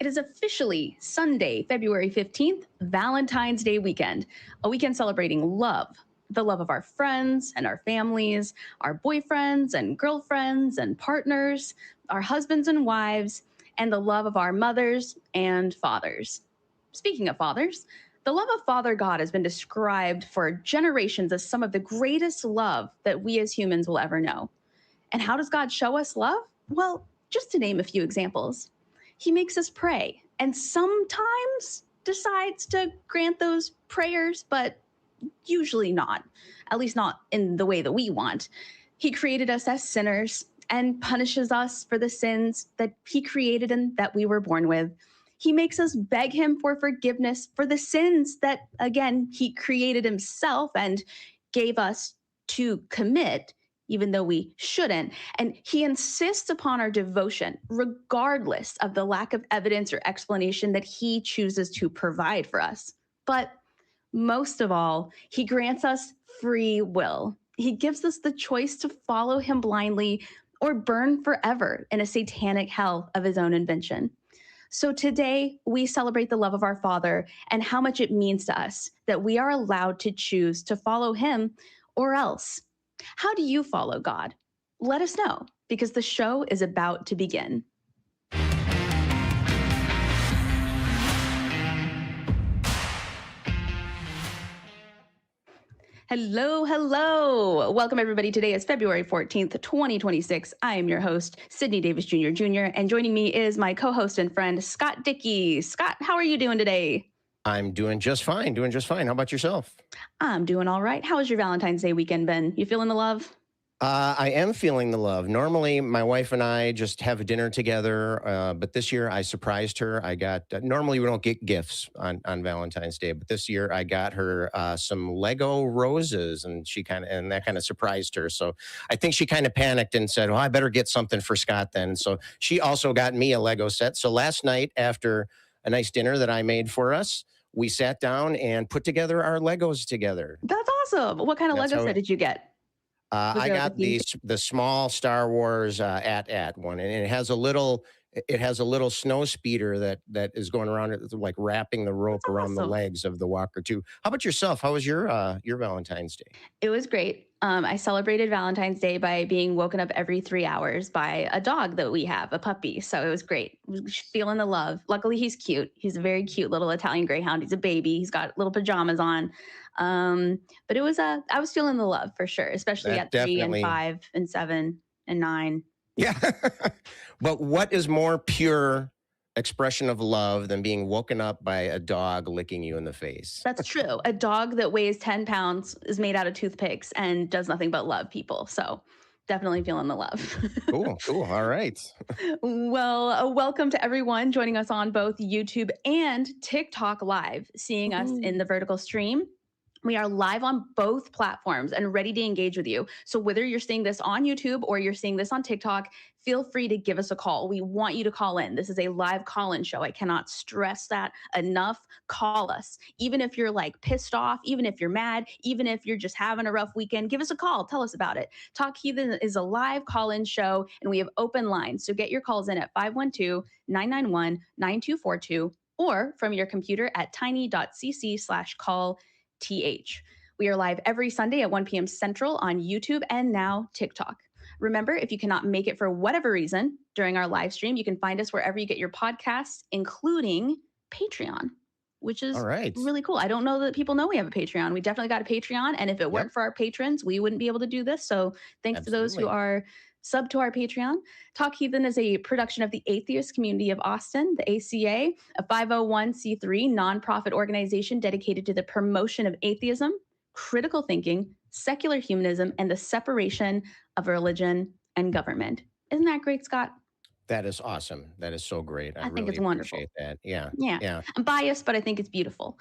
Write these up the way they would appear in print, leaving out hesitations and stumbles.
It is officially Sunday, February 15th, Valentine's Day weekend, a weekend celebrating love, the love of our friends and our families, our boyfriends and girlfriends and partners, our husbands and wives, and the love of our mothers and fathers. Speaking of fathers, the love of Father God has been described for generations as some of the greatest love that we as humans will ever know. And how does God show us love? Well, just to name a few examples. He makes us pray and sometimes decides to grant those prayers, but usually not, at least not in the way that we want. He created us as sinners and punishes us for the sins that he created and that we were born with. He makes us beg him for forgiveness for the sins that, again, he created himself and gave us to commit, even though we shouldn't. And he insists upon our devotion, regardless of the lack of evidence or explanation that he chooses to provide for us. But most of all, he grants us free will. He gives us the choice to follow him blindly or burn forever in a satanic hell of his own invention. So today, we celebrate the love of our Father and how much it means to us that we are allowed to choose to follow him or else. How do you follow God? Let us know, because the show is about to begin. Hello, hello. Welcome, everybody. Today is February 14th, 2026. I am your host, Sidney Davis Jr., and joining me is my co-host and friend, Scott Dickie. Scott, how are you doing today? I'm doing just fine, How about yourself? I'm doing all right. How has your Valentine's Day weekend been? You feeling the love? I am feeling the love. Normally, my wife and I just have a dinner together, but this year I surprised her. I got, normally we don't get gifts on Valentine's Day, but this year I got her some Lego roses, and that kind of surprised her. So I think she kind of panicked and said, well, I better get something for Scott then. So she also got me a Lego set. So last night, after a nice dinner that I made for us, we sat down and put together our Legos together. That's awesome. What kind of Lego set did you get? I got the small Star Wars at one, and it has a little snow speeder that is going around it, like wrapping the rope around the legs of the walker too. How about yourself? How was your Valentine's Day? It was great. I celebrated Valentine's Day by being woken up every 3 hours by a dog that we have, a puppy. So it was great. Feeling the love. Luckily, he's cute. He's a very cute little Italian Greyhound. He's a baby. He's got little pajamas on. But it was I was feeling the love for sure, especially at 3 and 5 and 7 and 9. Yeah. But what is more pure expression of love than being woken up by a dog licking you in the face? That's true. A dog that weighs 10 pounds is made out of toothpicks and does nothing but love people. So definitely feeling the love. Cool. All right. Well, welcome to everyone joining us on both YouTube and TikTok Live, seeing us in the vertical stream. We are live on both platforms and ready to engage with you. So whether you're seeing this on YouTube or you're seeing this on TikTok, feel free to give us a call. We want you to call in. This is a live call-in show. I cannot stress that enough. Call us. Even if you're like pissed off, even if you're mad, even if you're just having a rough weekend, give us a call. Tell us about it. Talk Heathen is a live call-in show, and we have open lines. So get your calls in at 512-991-9242 or from your computer at tiny.cc/call. We are live every Sunday at 1 p.m. Central on YouTube and now TikTok. Remember, if you cannot make it for whatever reason during our live stream, you can find us wherever you get your podcasts, including Patreon, which is really cool. I don't know that people know we have a Patreon. We definitely got a Patreon. And if it weren't for our patrons, we wouldn't be able to do this. So thanks to those who are sub to our Patreon. Talk Heathen is a production of the Atheist Community of Austin, the ACA, a 501c3 nonprofit organization dedicated to the promotion of atheism, critical thinking, secular humanism, and the separation of religion and government. Isn't that great, Scott? That is awesome. That is so great. I think really it's wonderful. Appreciate that. Yeah. I'm biased, but I think it's beautiful.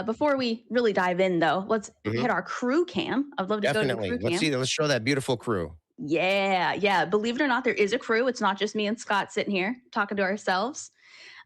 Before we really dive in, though, let's hit our crew cam. I'd love to go to the crew cam. Let's show that beautiful crew. Yeah. Believe it or not, there is a crew. It's not just me and Scott sitting here talking to ourselves.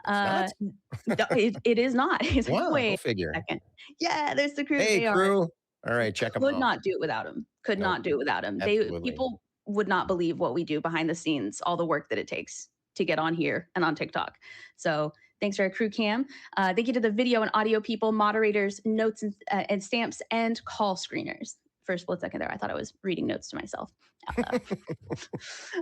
It is not. It's wow, wait go figure. a second. Yeah, there's the crew. Hey, crew. All right, check them out. Could not do it without them. Not do it without them. People would not believe what we do behind the scenes, all the work that it takes to get on here and on TikTok. So Thanks to our crew cam. Thank you to the video and audio people, moderators, notes and stamps, and call screeners. For a split second there, I thought I was reading notes to myself out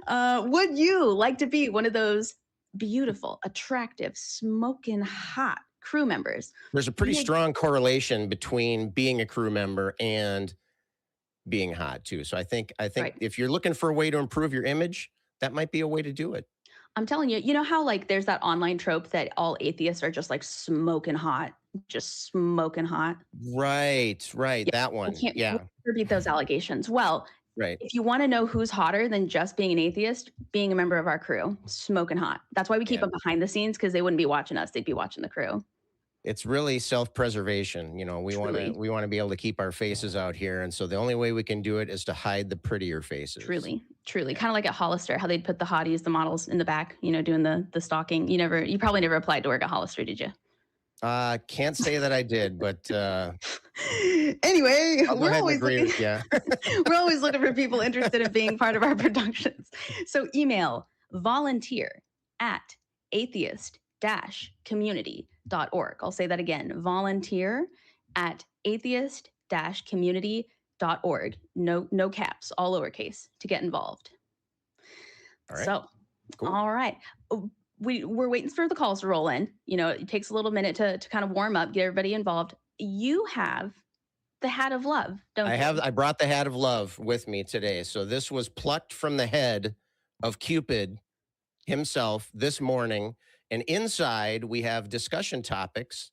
loud. Would you like to be one of those beautiful, attractive, smoking hot crew members? There's a pretty strong correlation between being a crew member and being hot too. So I think Right. if you're looking for a way to improve your image, that might be a way to do it. I'm telling you, you know how like there's that online trope that all atheists are just like smoking hot, just smoking hot. Right, Yeah, that one. we can't Yeah, repeat those allegations. Well, right. if you want to know who's hotter than just being an atheist, being a member of our crew, smoking hot. That's why we keep Yeah. them behind the scenes, because they wouldn't be watching us; they'd be watching the crew. It's really self-preservation. You know, we want to be able to keep our faces out here, and so the only way we can do it is to hide the prettier faces. Truly. Kind of like at Hollister, how they'd put the hotties, the models in the back, you know, doing the stalking. You probably never applied to work at Hollister, did you? Can't say that I did, but anyway, I'll go ahead and agree with you. We're always looking for people interested in being part of our productions. So email volunteer@atheist-community.org. I'll say that again, volunteer@atheist-community.org. No caps, all lowercase, to get involved. All right. So, Cool. All right. We're waiting for the calls to roll in. You know, it takes a little minute to kind of warm up, get everybody involved. You have the hat of love, don't you? I brought the hat of love with me today. So this was plucked from the head of Cupid himself this morning. And inside we have discussion topics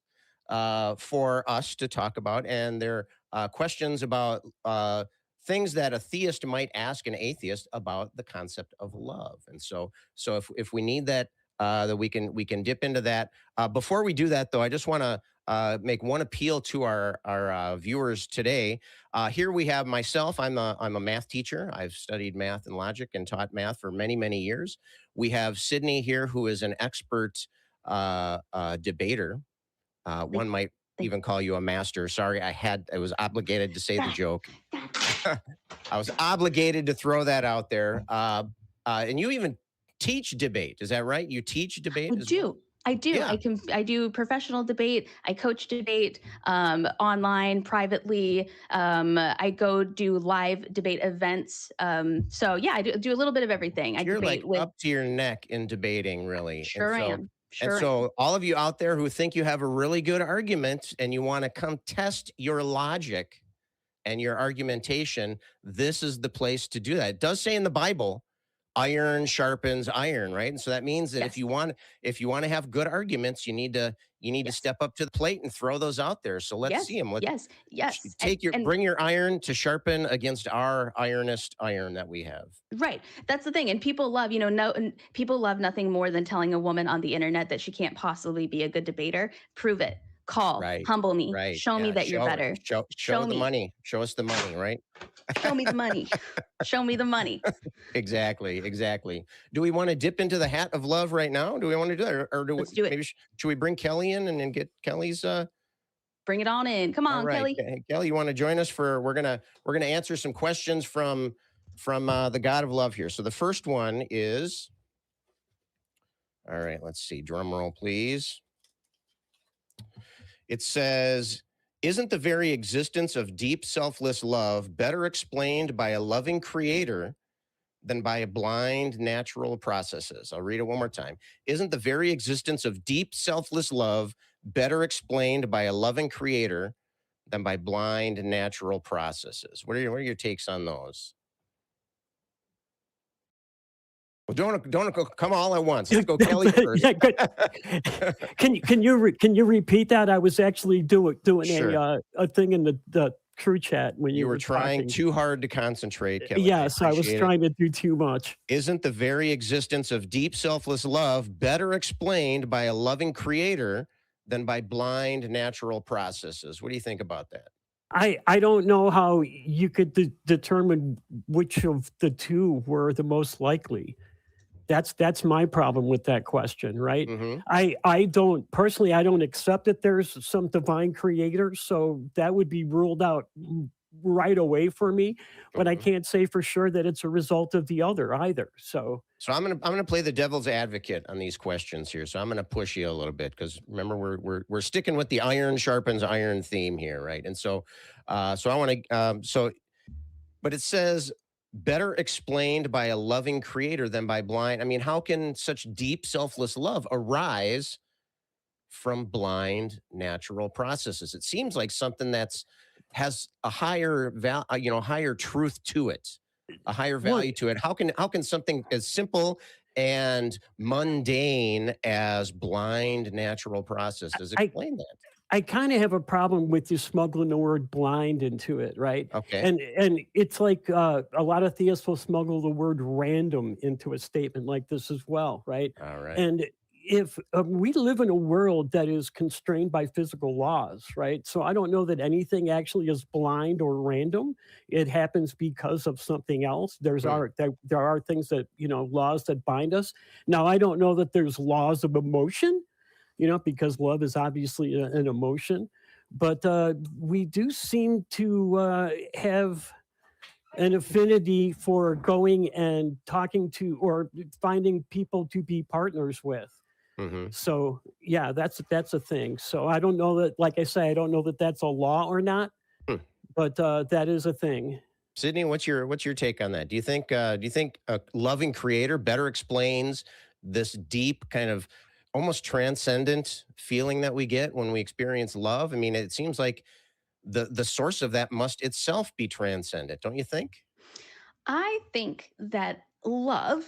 for us to talk about. And they're questions about things that a theist might ask an atheist about the concept of love. And so if we need that, that we can dip into that. Before we do that, though, I just want to make one appeal to our viewers today. Here we have myself. I'm a math teacher. I've studied math and logic and taught math for many years. We have Sidney here, who is an expert debater. One might even call you a master. Sorry, I was obligated to say the joke. I was obligated to throw that out there. And you even teach debate. Is that right? You teach debate? I do. Yeah. I do professional debate. I coach debate online, privately. I go do live debate events. So yeah, I do a little bit of everything. You're like up to your neck in debating, really. Sure I am. And so all of you out there who think you have a really good argument and you want to come test your logic and your argumentation, this is the place to do that. It does say in the Bible, iron sharpens iron, right? And so that means that Yes. if you want to have good arguments, you need to step up to the plate and throw those out there. So let's see them. Yes. Bring your iron to sharpen against our ironest iron that we have. Right. That's the thing. And people love, people love nothing more than telling a woman on the internet that she can't possibly be a good debater. Prove it. Call, humble me, show me that you're better. Show the money. Show us the money, right? Show me the money. Show me the money. Exactly. Do we want to dip into the hat of love right now? Do we want to do that? Or Let's do it. Maybe should we bring Kelly in and then get Kelly's bring it on in. Come on, Kelly. Hey, Kelly, you want to join us we're gonna answer some questions from the God of Love here. So the first one is, all right, let's see, drum roll, please. It says, isn't the very existence of deep, selfless love better explained by a loving creator than by blind, natural processes? I'll read it one more time. Isn't the very existence of deep, selfless love better explained by a loving creator than by blind, natural processes? What are your takes on those? Well, don't go, come all at once. Let's go Kelly first. Yeah, good. Can you repeat that? I was actually doing Sure. a thing in the crew chat when you were trying talking. too hard to concentrate, Kelly. Yes, I was trying to do too much. Isn't the very existence of deep, selfless love better explained by a loving creator than by blind, natural processes? What do you think about that? I don't know how you could determine which of the two were the most likely. That's my problem with that question, right? Mm-hmm. I don't personally, I don't accept that there's some divine creator, so that would be ruled out right away for me, but I Mhm. can't say for sure that it's a result of the other either. So So I'm gonna play the devil's advocate on these questions here. So I'm gonna push you a little bit because remember we're sticking with the iron sharpens iron theme here, right? And so so I want to but it says better explained by a loving creator than by blind. I mean, how can such deep selfless love arise from blind natural processes? It seems like something that's has a higher higher truth to it, a higher well, value to it. How can something as simple and mundane as blind natural processes I explain that? I kind of have a problem with you smuggling the word blind into it, right? Okay. And it's like a lot of theists will smuggle the word random into a statement like this as well, right? All right. And if we live in a world that is constrained by physical laws, right? So I don't know that anything actually is blind or random. It happens because of something else. Hmm. There are things that, laws that bind us. Now I don't know that there's laws of emotion, because love is obviously an emotion. But we do seem to have an affinity for going and talking to or finding people to be partners with. Hmm. So yeah, that's a thing. So I don't know that, like I say, I don't know that that's a law or not, Hmm. but that is a thing. Sydney, what's your take on that? Do you think a loving creator better explains this deep kind of almost transcendent feeling that we get when we experience love? I mean, it seems like the source of that must itself be transcendent, don't you think? I think that love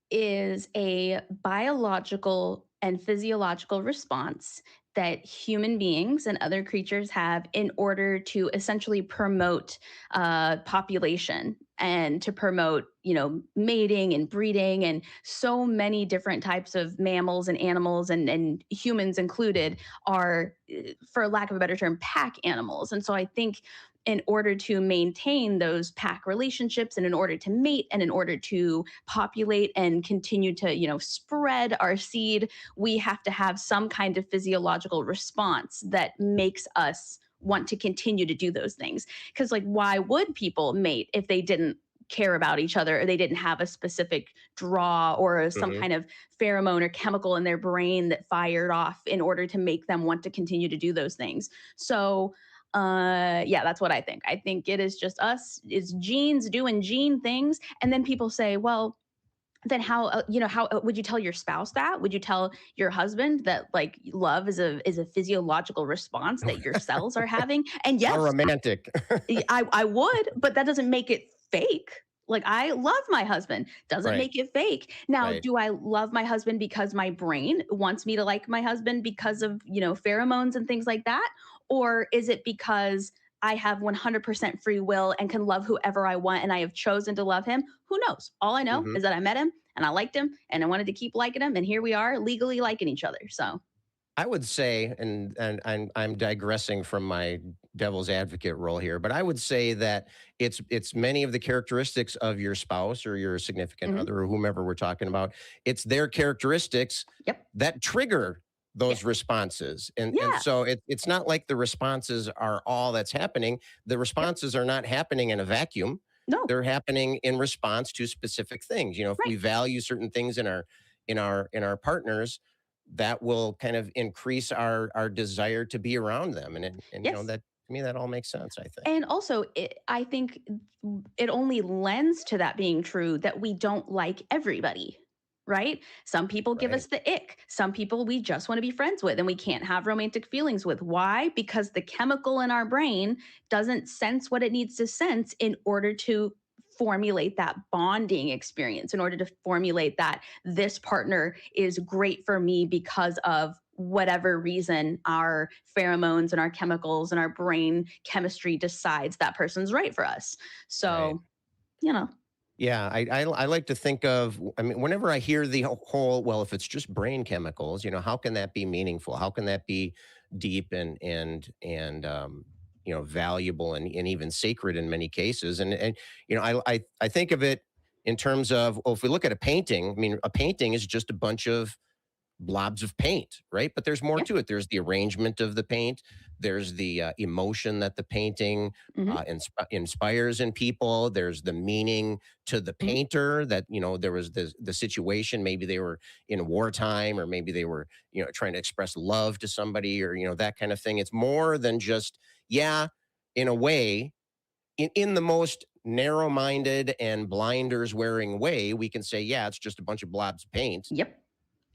is a biological and physiological response that human beings and other creatures have in order to essentially promote population and to promote, mating and breeding, and so many different types of mammals and animals and humans included are, for lack of a better term, pack animals. And so I think in order to maintain those pack relationships and in order to mate and in order to populate and continue to, spread our seed, we have to have some kind of physiological response that makes us want to continue to do those things. Because, like, why would people mate if they didn't care about each other or they didn't have a specific draw or some Hmm. kind of pheromone or chemical in their brain that fired off in order to make them want to continue to do those things? So yeah, that's what I think. I think it is just us, it's genes doing gene things. And then people say, well, then how would you tell your spouse that? Would you tell your husband that, like, love is a physiological response that your cells are having? And How yes, romantic. I would, but that doesn't make it fake. Like, I love my husband, doesn't Right. make it fake. Now, Right. do I love my husband because my brain wants me to like my husband because of, pheromones and things like that? Or is it because I have 100% free will and can love whoever I want and I have chosen to love him? Who knows? All I know Hmm. is that I met him and I liked him and I wanted to keep liking him. And here we are legally liking each other. So, I would say, and I'm digressing from my devil's advocate role here, but I would say that it's many of the characteristics of your spouse or your significant mhm. other or whomever we're talking about. It's their characteristics Yep. that trigger Yeah. those responses, and Yeah. so it's not like the responses are all that's happening. The Yep. responses are not happening in a vacuum. No. They're happening in response to specific things. If we Right. value certain things in our partners, that will kind of increase our desire to be around them, and Yes. that to me that all makes sense, I think. And also, I think it only lends to that being true that we don't like everybody, right? Some people give Right. us the ick. Some people we just want to be friends with and we can't have romantic feelings with. Why? Because the chemical in our brain doesn't sense what it needs to sense in order to formulate that bonding experience, in order to formulate that this partner is great for me because of whatever reason our pheromones and our chemicals and our brain chemistry decides that person's right for us. Right. So, you know, Yeah, I like to think of, I mean, whenever I hear the whole, well, if it's just brain chemicals, how can that be meaningful? How can that be deep and valuable and even sacred in many cases? And I think of it in terms of, well, if we look at a painting, I mean, a painting is just a bunch of blobs of paint, right? But there's more yeah, to it. There's the arrangement of the paint. There's the emotion that the painting Hmm. inspires in people. There's the meaning to the Hmm. painter that, there was the situation. Maybe they were in wartime, or maybe they were, trying to express love to somebody, or, that kind of thing. It's more than just, yeah, in a way, in the most narrow-minded and blinders wearing way, we can say, yeah, it's just a bunch of blobs of paint. Yep.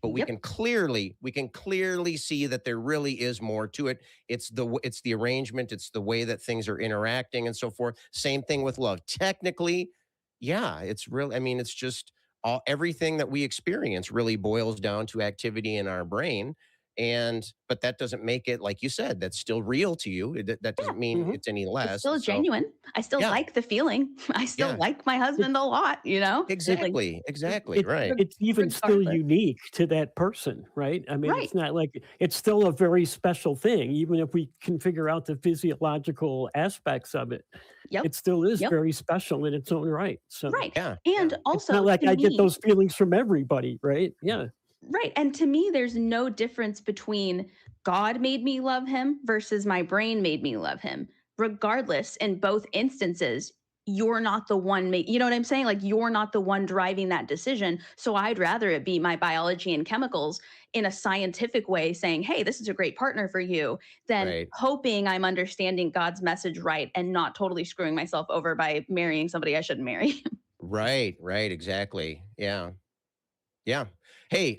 But we Yep. can clearly see that there really is more to it. It's the arrangement, it's the way that things are interacting and so forth. Same thing with love. Technically, yeah, it's real. I mean, it's just everything that we experience really boils down to activity in our brain. But that doesn't make it, like you said, that's still real to you. That Yeah. doesn't mean Mhm. it's any It's less. still So genuine. I still yeah, like the feeling. I still yeah, like my husband a lot, It's like, exactly, It's right. it's even still regardless. unique to that person, right? I mean, Right. it's not like it's still a very special thing, even if we can figure out the physiological aspects of it. Yep. It still is Yep. very special in its own right. So Right. Yeah, yeah. And it's not also like to I get me, those feelings from everybody, right? Yeah. right. And to me, there's no difference between God made me love him versus my brain made me love him. Regardless, in both instances, you're not the one you know what I'm saying? Like you're not the one driving that decision. So I'd rather it be my biology and chemicals in a scientific way saying, hey, this is a great partner for you, than Right. hoping I'm understanding God's message right and not totally screwing myself over by marrying somebody I shouldn't marry. Right, exactly. Yeah. Yeah. Hey,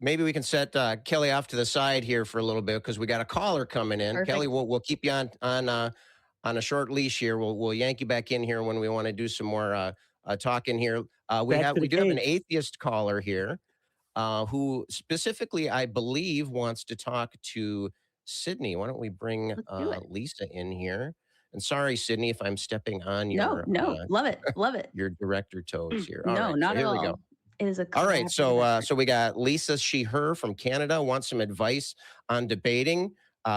maybe we can set Kelly off to the side here for a little bit because we got a caller coming in. Kelly, Perfect. we'll keep you on a short leash here. We'll yank you back in here when we want to do some more talking here. Back to the We do have an cage. atheist caller here who specifically, I believe, wants to talk to Sydney. Why don't we bring Let's do it. Lisa in here? And sorry, Sydney, if I'm stepping on No, no, love it. Love it. your director toes here. All No, right, so not at here we go. all. It is a All right, collaborative effort. so we got Lisa She Her from Canada wants some advice on debating.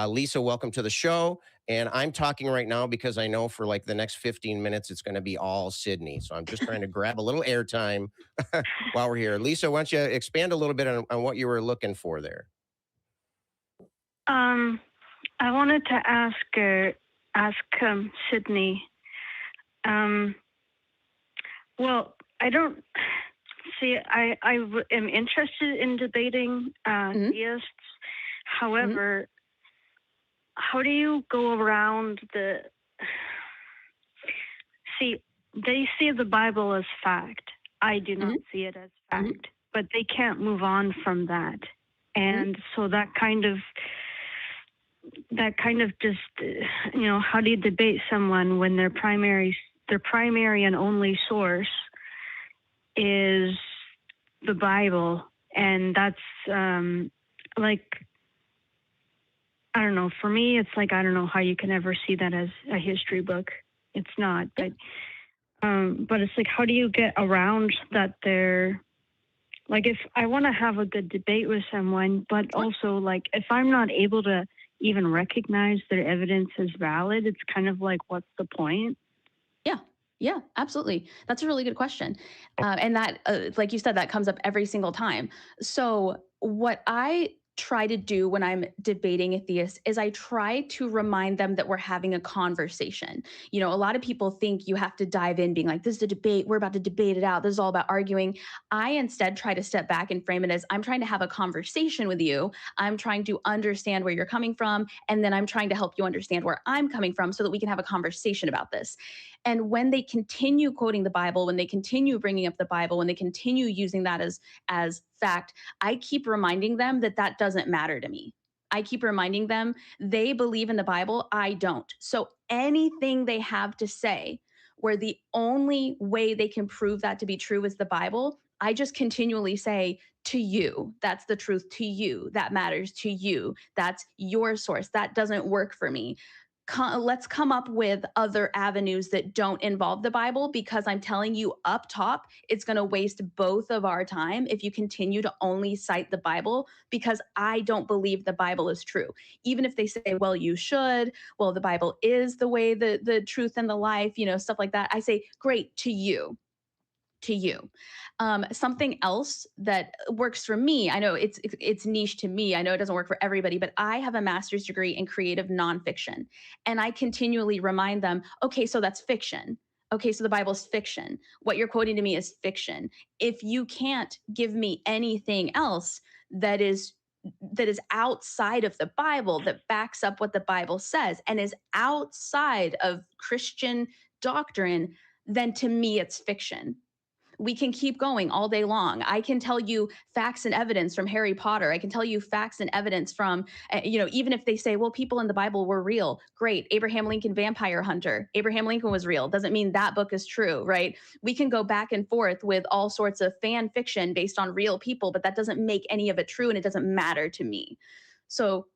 Lisa, welcome to the show. And I'm talking right now because I know for like the next 15 minutes it's going to be all Sydney. So I'm just trying to grab a little airtime while we're here. Lisa, why don't you expand a little bit on what you were looking for there? I wanted to ask Sydney. Well, I don't see. Am interested in debating Mhm. theists. However, how do you go around the? See, they see the Bible as fact. I do not see it as fact, but they can't move on from that, and so that kind of just how do you debate someone when their primary and only source is the Bible? And that's like, I don't know, for me it's like, I don't know how you can ever see that as a history book. It's not. But it's like, how do you get around that? They're like, if I want to have a good debate with someone, but also like if I'm not able to even recognize their evidence as valid, it's kind of like, what's the point? Yeah, absolutely. That's a really good question. And that, like you said, that comes up every single time. So, what I try to do when I'm debating atheists is I try to remind them that we're having a conversation. A lot of people think you have to dive in being like, this is a debate. We're about to debate it out. This is all about arguing. I instead try to step back and frame it as I'm trying to have a conversation with you. I'm trying to understand where you're coming from. And then I'm trying to help you understand where I'm coming from so that we can have a conversation about this. And when they continue quoting the Bible, when they continue bringing up the Bible, when they continue using that as fact, I keep reminding them that that doesn't matter to me. I keep reminding them they believe in the Bible, I don't. So anything they have to say where the only way they can prove that to be true is the Bible, I just continually say, to you, that's the truth. To you, that matters. To you, that's your source. That doesn't work for me. Let's come up with other avenues that don't involve the Bible, because I'm telling you up top, it's going to waste both of our time if you continue to only cite the Bible, because I don't believe the Bible is true. Even if they say, well, you should, well, the Bible is the way, the truth and the life, stuff like that. I say, great, to you. to you. Something else that works for me, I know it's niche to me. I know it doesn't work for everybody, but I have a master's degree in creative nonfiction. And I continually remind them, okay, so that's fiction. Okay, so the Bible's fiction. What you're quoting to me is fiction. If you can't give me anything else that is outside of the Bible, that backs up what the Bible says and is outside of Christian doctrine, then to me it's fiction. We can keep going all day long. I can tell you facts and evidence from Harry Potter. I can tell you facts and evidence from, even if they say, well, people in the Bible were real. Great. Abraham Lincoln, vampire hunter. Abraham Lincoln was real. Doesn't mean that book is true, right? We can go back and forth with all sorts of fan fiction based on real people, but that doesn't make any of it true, and it doesn't matter to me. So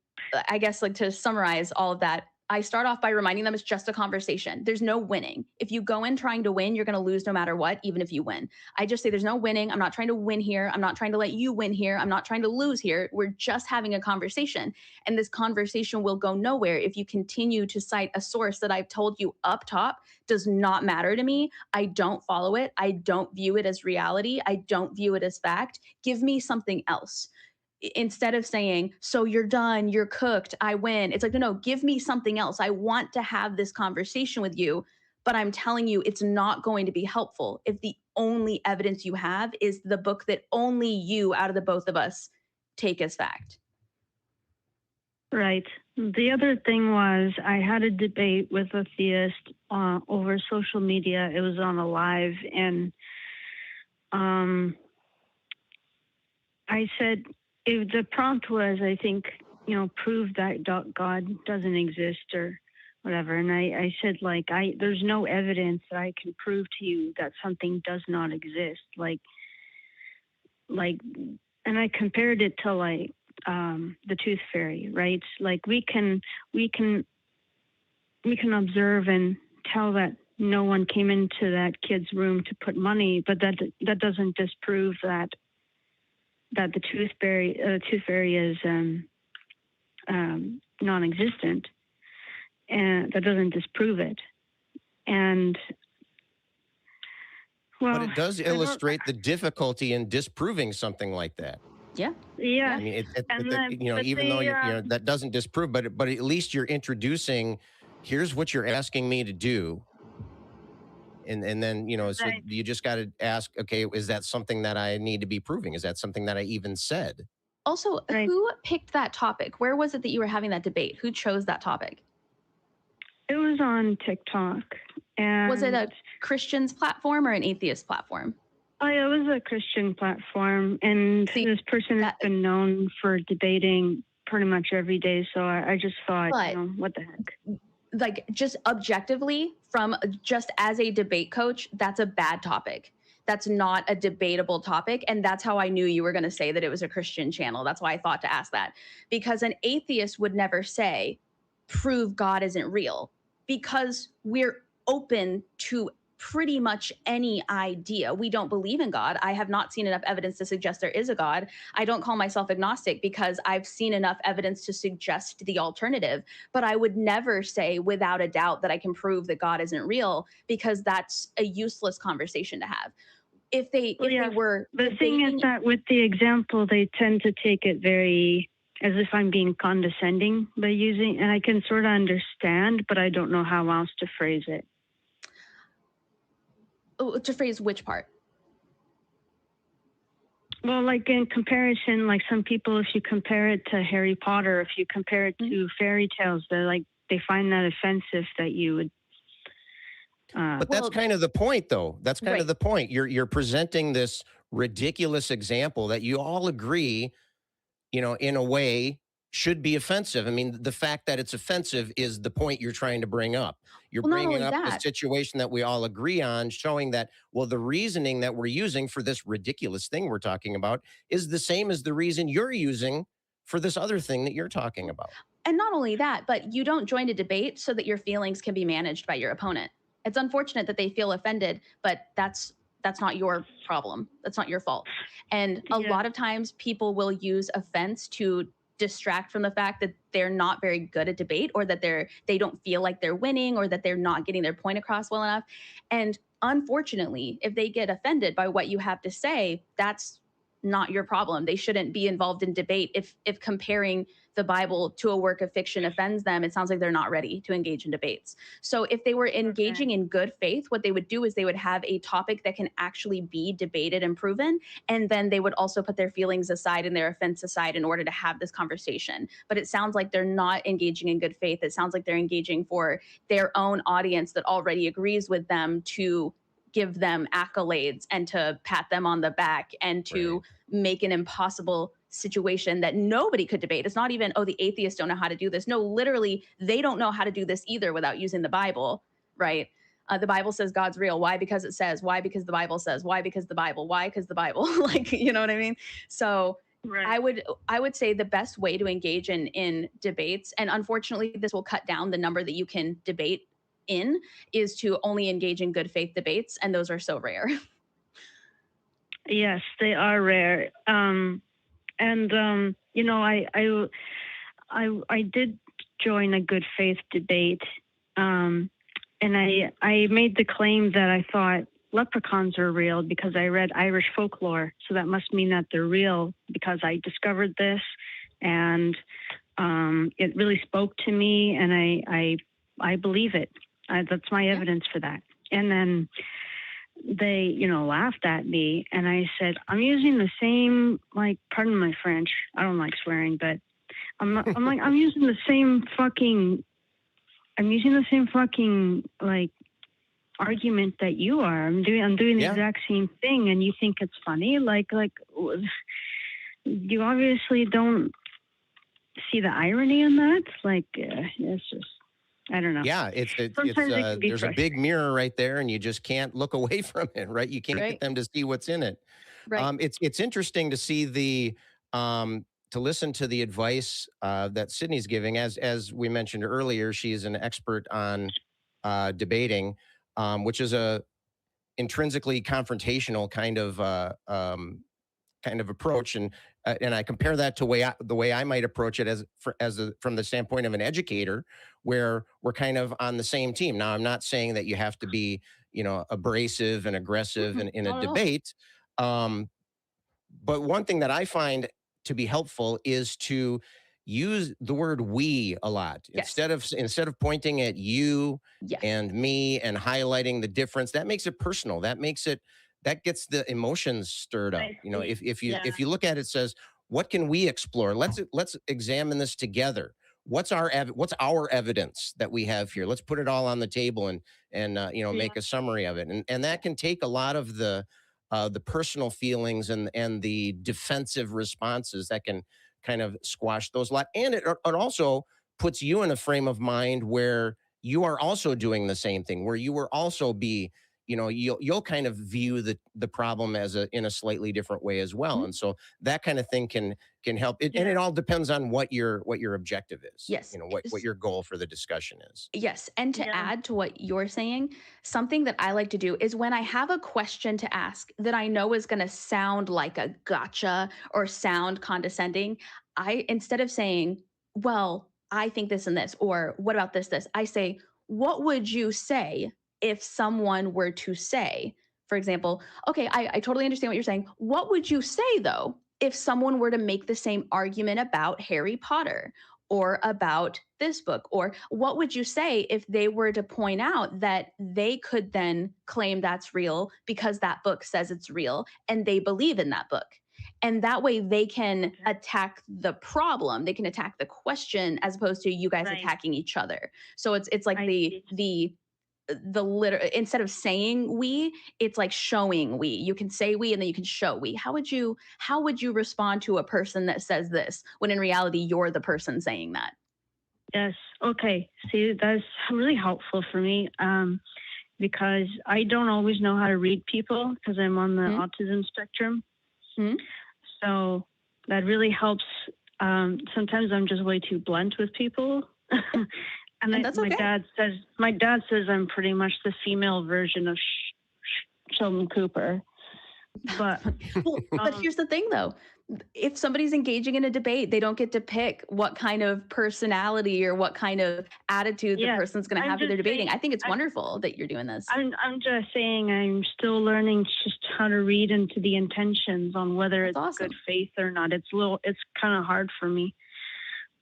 I guess, like, to summarize all of that, I start off by reminding them it's just a conversation. There's no winning. If you go in trying to win, you're going to lose no matter what, even if you win. I just say there's no winning. I'm not trying to win here. I'm not trying to let you win here. I'm not trying to lose here. We're just having a conversation. And this conversation will go nowhere if you continue to cite a source that I've told you up top does not matter to me. I don't follow it. I don't view it as reality. I don't view it as fact. Give me something else. Instead of saying, so you're done, you're cooked, I win. It's like, no, give me something else. I want to have this conversation with you, but I'm telling you, it's not going to be helpful if the only evidence you have is the book that only you, out of the both of us, take as fact. Right. The other thing was, I had a debate with a theist over social media. It was on a live, and I said, if the prompt was, I think, prove that God doesn't exist or whatever. And I said, like, there's no evidence that I can prove to you that something does not exist. Like, and I compared it to, like, the tooth fairy, right? Like, we can observe and tell that no one came into that kid's room to put money, but that doesn't disprove that the tooth fairy is non-existent, and that doesn't disprove it. And well, but it does illustrate the difficulty in disproving something like that. Yeah. Yeah. I mean, even though that doesn't disprove, but at least you're introducing, here's what you're asking me to do. And then, so right. You just got to ask, okay, is that something that I need to be proving? Is that something that I even said? Also, right. Who picked that topic? Where was it that you were having that debate? Who chose that topic? It was on TikTok. And was it a Christian's platform or an atheist platform? Oh, yeah, it was a Christian platform. And this person has been known for debating pretty much every day. So I just thought, what the heck? Like, just objectively, from just as a debate coach, that's a bad topic. That's not a debatable topic. And that's how I knew you were going to say that it was a Christian channel. That's why I thought to ask that. Because an atheist would never say, prove God isn't real, because we're open to pretty much any idea. We don't believe in God. I have not seen enough evidence to suggest there is a God. I don't call myself agnostic because I've seen enough evidence to suggest the alternative. But I would never say without a doubt that I can prove that God isn't real, because that's a useless conversation to have. If they were the thing is that with the example, they tend to take it very as if I'm being condescending by using, and I can sort of understand, but I don't know how else to phrase it. To phrase which part? Well, like in comparison, like some people, if you compare it to Harry Potter, if you compare it to fairy tales, they find that offensive that you would. But that's kind of the point, though. That's kind of the point. You're presenting this ridiculous example that you all agree, in a way should be offensive. I mean, the fact that it's offensive is the point you're trying to bring up. You're bringing up the situation that we all agree on, showing that, well, the reasoning that we're using for this ridiculous thing we're talking about is the same as the reason you're using for this other thing that you're talking about. And not only that, but you don't join a debate so that your feelings can be managed by your opponent. It's unfortunate that they feel offended, but that's not your problem. That's not your fault. And a lot of times people will use offense to distract from the fact that they're not very good at debate, or that they don't feel like they're winning, or that they're not getting their point across well enough. And unfortunately, if they get offended by what you have to say, that's not your problem. They shouldn't be involved in debate. If comparing the Bible to a work of fiction offends them, it sounds like they're not ready to engage in debates. So if they were engaging in good faith, what they would do is they would have a topic that can actually be debated and proven, and then they would also put their feelings aside and their offense aside in order to have this conversation. But it sounds like they're not engaging in good faith. It sounds like they're engaging for their own audience that already agrees with them to give them accolades and to pat them on the back and to make an impossible situation that nobody could debate. It's not even, oh, the atheists don't know how to do this. No, literally, they don't know how to do this either without using the Bible, right? The Bible says God's real. Why? Because it says. Why? Because the Bible says. Why? Because the Bible. Why? Because the Bible. Like, you know what I mean? So I would say the best way to engage in debates, and unfortunately, this will cut down the number that you can debate in, is to only engage in good faith debates, and those are so rare. Yes, they are rare. You know, I did join a good faith debate, and I made the claim that I thought leprechauns are real because I read Irish folklore, so that must mean that they're real because I discovered this, and it really spoke to me, and I believe it. That's my evidence for that. And then they, you know, laughed at me, and I said, I'm using the same, like, pardon my French, I don't like swearing, but I'm using the same fucking like argument that you are. I'm doing the exact same thing, and you think it's funny. Like you obviously don't see the irony in that. Like, it's just, I don't know. Yeah, there's a big mirror right there, and you just can't look away from it, right? You can't get them to see what's in it. Right. It's interesting to see to listen to the advice that Sidney's giving. As we mentioned earlier, she's an expert on debating, which is a intrinsically confrontational kind of approach, and I compare that to the way I might approach it from the standpoint of an educator, where we're kind of on the same team. Now, I'm not saying that you have to be, you know, abrasive and aggressive in a debate, but one thing that I find to be helpful is to use the word "we" a lot. Instead of pointing at you and me and highlighting the difference. That makes it personal. That gets the emotions stirred up. You know, if you look at it, says, what can we explore? Let's examine this together. What's our evidence that we have here? Let's put it all on the table and make a summary of it. And that can take a lot of the personal feelings and the defensive responses that can kind of squash those lot. And it also puts you in a frame of mind where you are also doing the same thing, where you will also be, you know, you'll kind of view the problem in a slightly different way as well. And so that kind of thing can help it. And it all depends on what your objective is. Yes. You know, what your goal for the discussion is. Yes. And to add to what you're saying, something that I like to do is when I have a question to ask that I know is going to sound like a gotcha or sound condescending, instead of saying, well, I think this and this, or what about this, I say, what would you say if someone were to say, for example, okay, I totally understand what you're saying. What would you say, though, if someone were to make the same argument about Harry Potter or about this book? Or what would you say if they were to point out that they could then claim that's real because that book says it's real and they believe in that book? And that way they can attack the problem. They can attack the question as opposed to you guys attacking each other. So it's like instead of saying we, it's like showing we. You can say we and then you can show we. How would you respond to a person that says this when in reality you're the person saying that? Yes. Okay. See, that's really helpful for me because I don't always know how to read people because I'm on the autism spectrum. So that really helps. Sometimes I'm just way too blunt with people. And that's my okay. My dad says I'm pretty much the female version of Sheldon Cooper, But Well, but here's the thing though. If somebody's engaging in a debate, they don't get to pick what kind of personality or what kind of attitude the yeah, person's going to I'm have when they're just debating. saying, I think it's wonderful that you're doing this. I'm just saying I'm still learning just how to read into the intentions on whether That's it's awesome. good faith or not. It's kind of hard for me.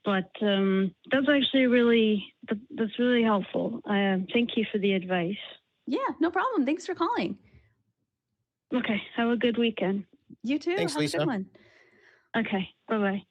But that's actually that's really helpful. Thank you for the advice. Yeah, no problem. Thanks for calling. Okay, have a good weekend. You too. Thanks, Have Lisa. a good one. Okay, bye-bye.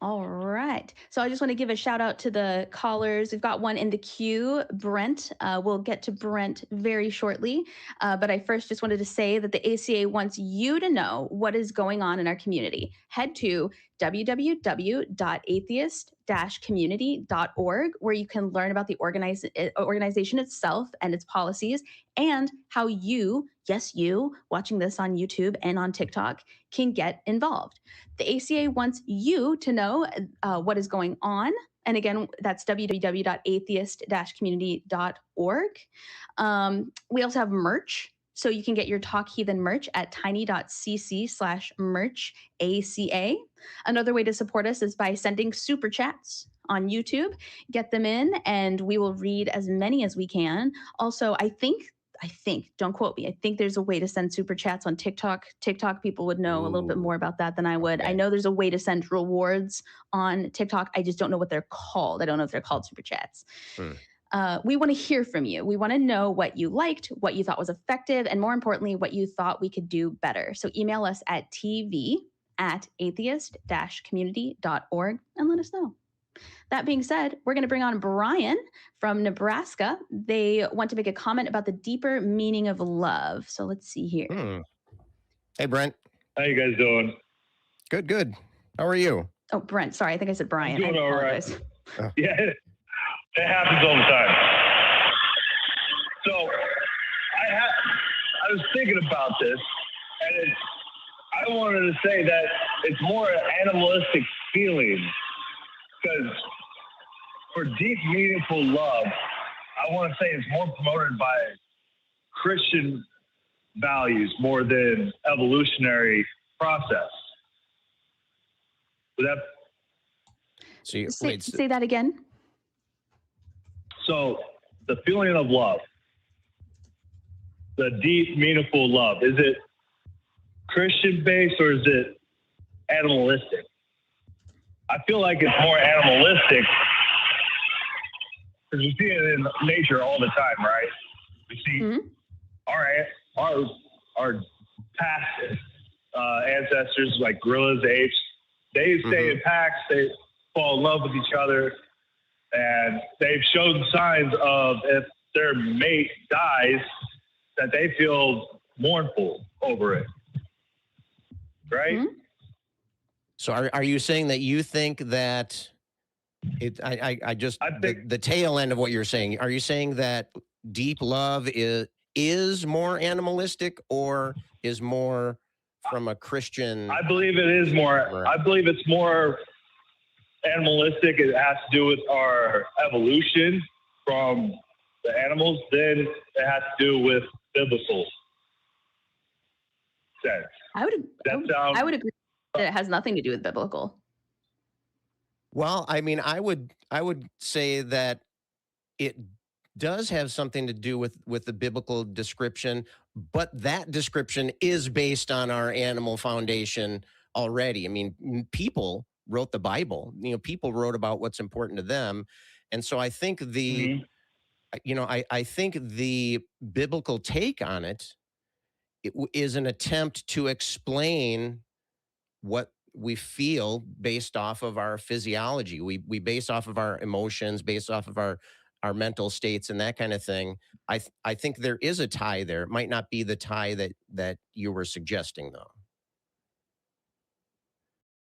All right. So I just want to give a shout out to the callers. We've got one in the queue, Brent. We'll get to Brent very shortly. But I first just wanted to say that the ACA wants you to know what is going on in our community. Head to www.atheist-community.org, where you can learn about the organization itself and its policies, and how you, yes, you, watching this on YouTube and on TikTok, can get involved. The ACA wants you to know what is going on. And again, that's www.atheist-community.org. We also have merch. So you can get your Talk Heathen merch at tiny.cc/merch ACA. Another way to support us is by sending super chats on YouTube. Get them in and we will read as many as we can. Also, I think, don't quote me, I think there's a way to send super chats on TikTok. TikTok people would know a little bit more about that than I would. Okay. I know there's a way to send rewards on TikTok. I just don't know what they're called. I don't know if they're called super chats. We want to hear from you. We want to know what you liked, what you thought was effective, and more importantly, what you thought we could do better. So email us at tv@atheist-community.org and let us know. That being said, we're going to bring on Brian from Nebraska. They want to make a comment about the deeper meaning of love. So let's see here. Hey, Brent. How you guys doing? Good, good. How are you? Oh, Brent. Sorry, I think I said Brian. I'm doing I all right. apologize. Yeah, it happens all the time. So I was thinking about this, and I wanted to say that it's more an animalistic feeling, because for deep, meaningful love, I want to say it's more promoted by Christian values more than evolutionary process. Would that So you, Say that again. So the feeling of love, the deep, meaningful love, is it Christian-based or is it animalistic? I feel like it's more animalistic because we see it in nature all the time, right? We see our past ancestors, like gorillas, apes, they stay in packs, they fall in love with each other. And they've shown signs of, if their mate dies, that they feel mournful over it. Right? So are you saying that you think that the tail end of what you're saying, are you saying that deep love is more animalistic or is more from a Christian? I believe it is more. I believe it's more animalistic. It has to do with our evolution from the animals. Then it has to do with biblical sense. I would agree that it has nothing to do with biblical. Well, I mean, I would say that it does have something to do with the biblical description, but that description is based on our animal foundation already. I mean, people wrote the Bible. You know, people wrote about what's important to them, and so I think I think the biblical take on it is an attempt to explain what we feel based off of our physiology. We base off of our emotions, based off of our mental states and that kind of thing. I think there is a tie there. It might not be the tie that you were suggesting, though.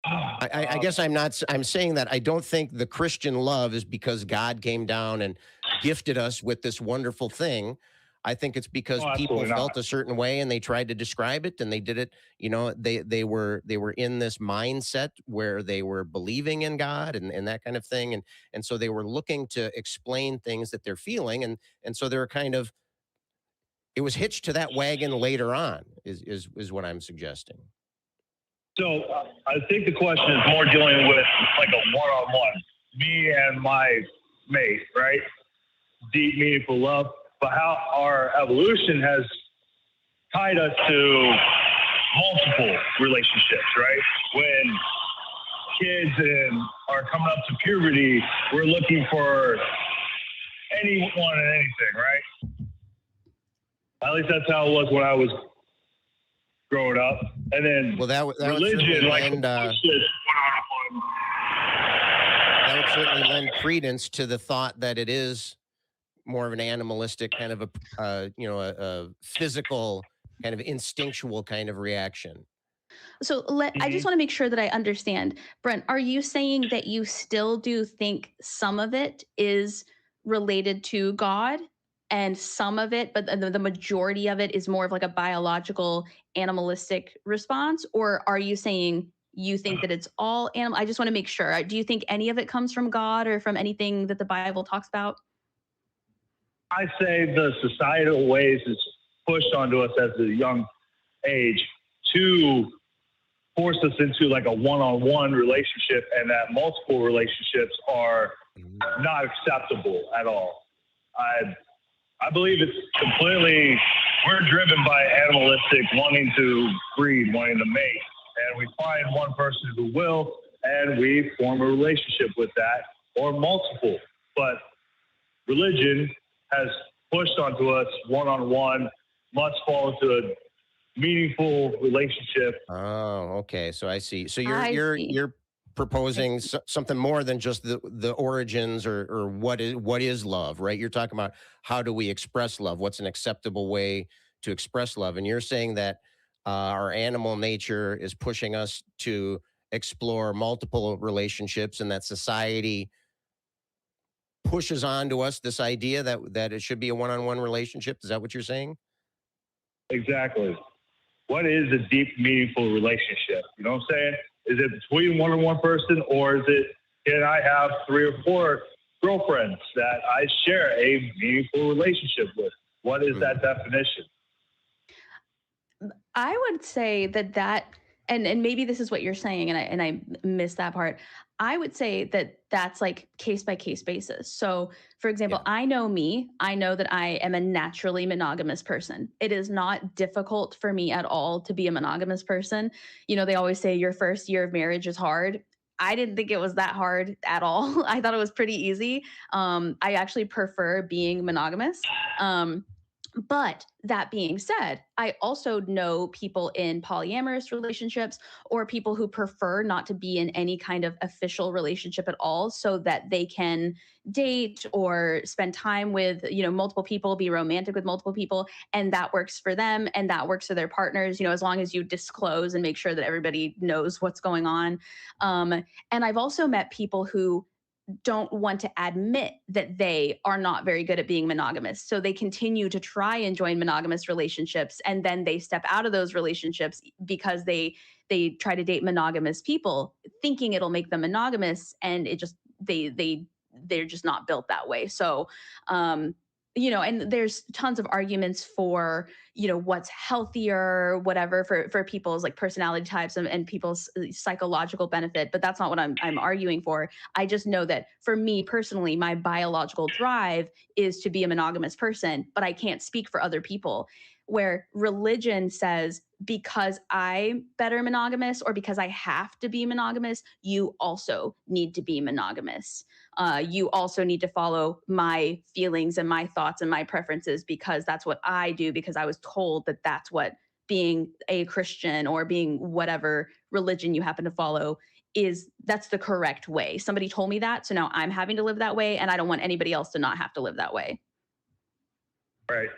I guess I'm saying that I don't think the Christian love is because God came down and gifted us with this wonderful thing. I think it's because people felt a certain way and they tried to describe it and they did it. You know, they were in this mindset where they were believing in God and that kind of thing. And so they were looking to explain things that they're feeling. And so they're kind of it was hitched to that wagon later on, is what I'm suggesting. So I think the question is more dealing with like a one-on-one, me and my mate, right? Deep, meaningful love, but how our evolution has tied us to multiple relationships, right? When kids are coming up to puberty, we're looking for anyone and anything, right? At least that's how it was when I was growing up. And then that would religion, like that would certainly lend credence to the thought that it is more of an animalistic kind of a physical kind of instinctual kind of reaction. So I just want to make sure that I understand. Brent, are you saying that you still do think some of it is related to God and some of it, but the majority of it is more of like a biological animalistic response? Or are you saying you think that it's all animal? I just want to make sure. Do you think any of it comes from God or from anything that the Bible talks about? I say the societal ways is pushed onto us as a young age to force us into like a one-on-one relationship, and that multiple relationships are not acceptable at all. I believe it's completely, we're driven by animalistic, wanting to breed, wanting to mate, and we find one person who will, and we form a relationship with that, or multiple. But religion has pushed onto us one-on-one, must fall into a meaningful relationship. Oh, okay. So I see. So you're proposing something more than just the origins or what is love, right? You're talking about how do we express love? What's an acceptable way to express love? And you're saying that our animal nature is pushing us to explore multiple relationships, and that society pushes onto us this idea that it should be a one-on-one relationship. Is that what you're saying? Exactly. What is a deep, meaningful relationship? You know what I'm saying? Is it between one and one person, or is it, can I have 3 or 4 girlfriends that I share a meaningful relationship with? What is that definition? I would say that and maybe this is what you're saying, and I missed that part. I would say that that's like case by case basis. So, for example, I know me. I know that I am a naturally monogamous person. It is not difficult for me at all to be a monogamous person. You know, they always say your first year of marriage is hard. I didn't think it was that hard at all. I thought it was pretty easy. I actually prefer being monogamous. But that being said, I also know people in polyamorous relationships or people who prefer not to be in any kind of official relationship at all, so that they can date or spend time with, multiple people, be romantic with multiple people. And that works for them and that works for their partners, as long as you disclose and make sure that everybody knows what's going on. And I've also met people who don't want to admit that they are not very good at being monogamous. So they continue to try and join monogamous relationships, and then they step out of those relationships because they try to date monogamous people thinking it'll make them monogamous, and it just they're just not built that way. So and there's tons of arguments for, what's healthier, whatever, for people's like personality types and people's psychological benefit. But that's not what I'm arguing for. I just know that for me personally, my biological drive is to be a monogamous person, but I can't speak for other people. Where religion says, because I'm better monogamous or because I have to be monogamous, you also need to be monogamous. You also need to follow my feelings and my thoughts and my preferences because that's what I do, because I was told that that's what being a Christian or being whatever religion you happen to follow that's the correct way. Somebody told me that, so now I'm having to live that way, and I don't want anybody else to not have to live that way. Right.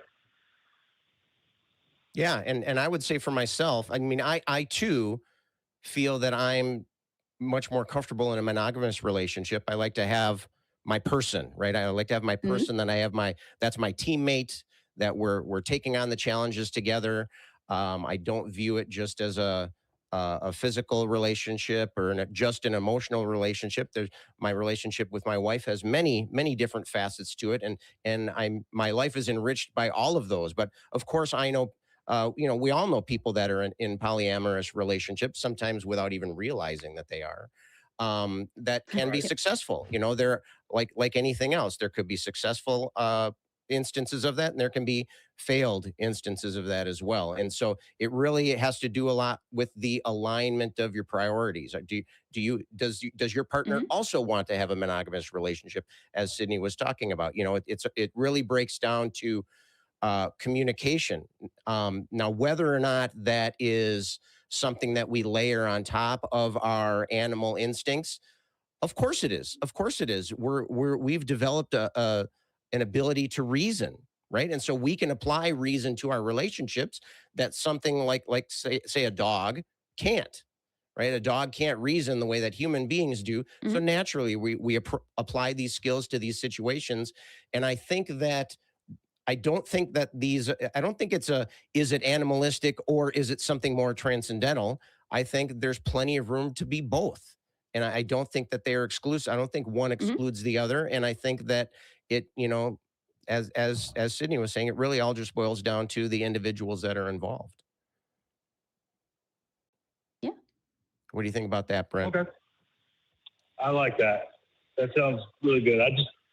Yeah, and I would say for myself, I mean, I too feel that I'm much more comfortable in a monogamous relationship. I like to have my person, right? I like to have my person, then I have that's my teammate, that we're taking on the challenges together. I don't view it just as a a physical relationship or just an emotional relationship. There's my relationship with my wife has many, many different facets to it, and my life is enriched by all of those. But of course, I know. We all know people that are in polyamorous relationships, sometimes without even realizing that they are. That can be Right. successful. They're like anything else. There could be successful instances of that, and there can be failed instances of that as well. And so it really has to do a lot with the alignment of your priorities. Does your partner Mhm. also want to have a monogamous relationship, as Sydney was talking about? It really breaks down to communication. Now, whether or not that is something that we layer on top of our animal instincts, of course it is. Of course it is. We've developed an ability to reason, right? And so we can apply reason to our relationships that something like say a dog can't. Right, a dog can't reason the way that human beings do. So Mhm. naturally, we apply these skills to these situations, and I don't think that I don't think is it animalistic or is it something more transcendental? I think there's plenty of room to be both. And I don't think that they are exclusive. I don't think one Mhm. excludes the other. And I think that as Sydney was saying, it really all just boils down to the individuals that are involved. Yeah. What do you think about that, Brent? Okay. I like that. That sounds really good.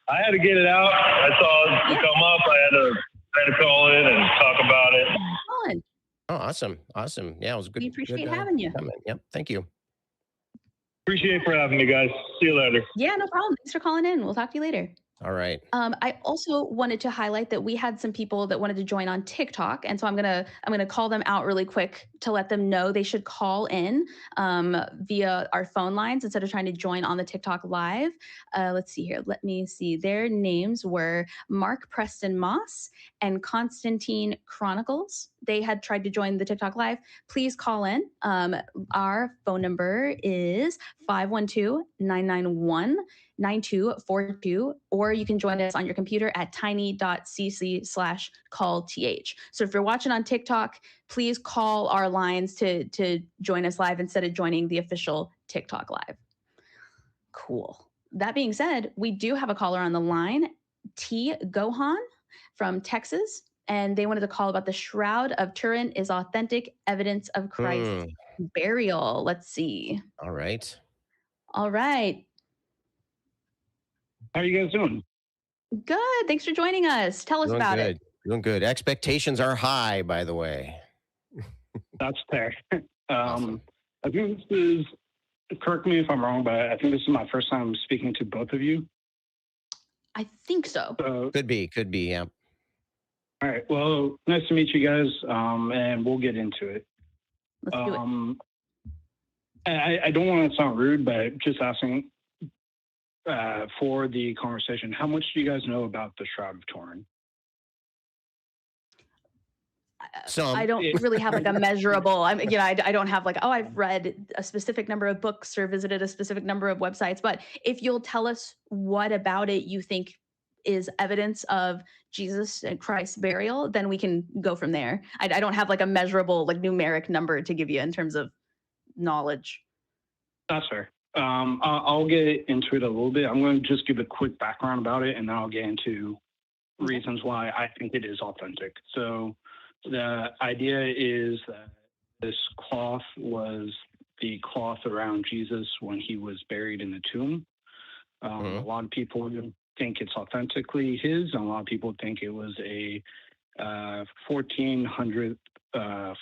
I had to get it out. I saw it Yeah. come up. I had to call in and talk about it. Colin, Oh, awesome. Yeah, it was we good. appreciate Good having you. comment. Yep. Thank you. Appreciate for having me, guys. See you later. Yeah, no problem. Thanks for calling in. We'll talk to you later. All right. I also wanted to highlight that we had some people that wanted to join on TikTok, and so I'm gonna call them out really quick to let them know they should call in via our phone lines instead of trying to join on the TikTok live. Let's see here. Let me see. Their names were Mark Preston Moss and Constantine Chronicles. They had tried to join the TikTok live. Please call in. Our phone number is 512-991-9242, or you can join us on your computer at tiny.cc/callth. So if you're watching on TikTok, please call our lines to join us live instead of joining the official TikTok live. Cool. That being said, we do have a caller on the line, T. Gohan from Texas, and they wanted to call about the Shroud of Turin is authentic evidence of Christ's burial. Let's see. All right. All right. How are you guys doing? Good. Thanks for joining us. Tell us Doing about good. it. Doing good. Expectations are high, by the way. That's fair. Awesome. I think this is, correct me if I'm wrong, but I think this is my first time speaking to both of you. I think so. So, Could be, yeah. all right. Well, nice to meet you guys, and we'll get into it. Let's do it. I don't want to sound rude, but just asking for the conversation, how much do you guys know about the Shroud of Turin? I don't really have like a measurable. I don't have like, oh, I've read a specific number of books or visited a specific number of websites. But if you'll tell us what about it you think is evidence of Jesus and Christ's burial, then we can go from there. I don't have like a measurable, like numeric number to give you in terms of knowledge. That's fair. I'll get into it a little bit. I'm going to just give a quick background about it, and then I'll get into reasons why I think it is authentic. So the idea is that this cloth was the cloth around Jesus when he was buried in the tomb. A lot of people think it's authentically his, and a lot of people think it was a 1400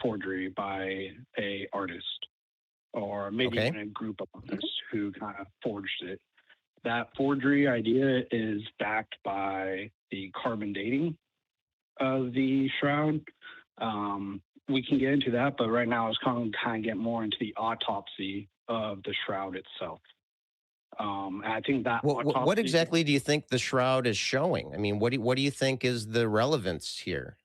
forgery by a artist, or maybe even a group of artists who kind of forged it. That forgery idea is backed by the carbon dating of the shroud. We can get into that, but right now I was kind of get more into the autopsy of the shroud itself. And I think that what exactly do you think the shroud is showing? I mean, what do you think is the relevance here?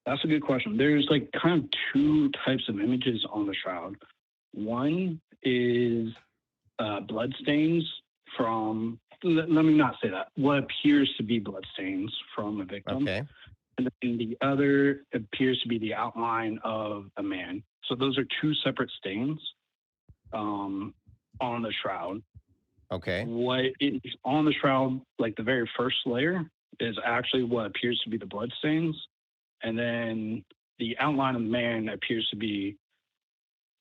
That's a good question. There's like kind of two types of images on the shroud. One is bloodstains from, let me not say that, what appears to be bloodstains from a victim. Okay. And then the other appears to be the outline of a man. So those are two separate stains on the shroud. Okay. What is on the shroud, like the very first layer, is actually what appears to be the blood stains. And then the outline of the man appears to be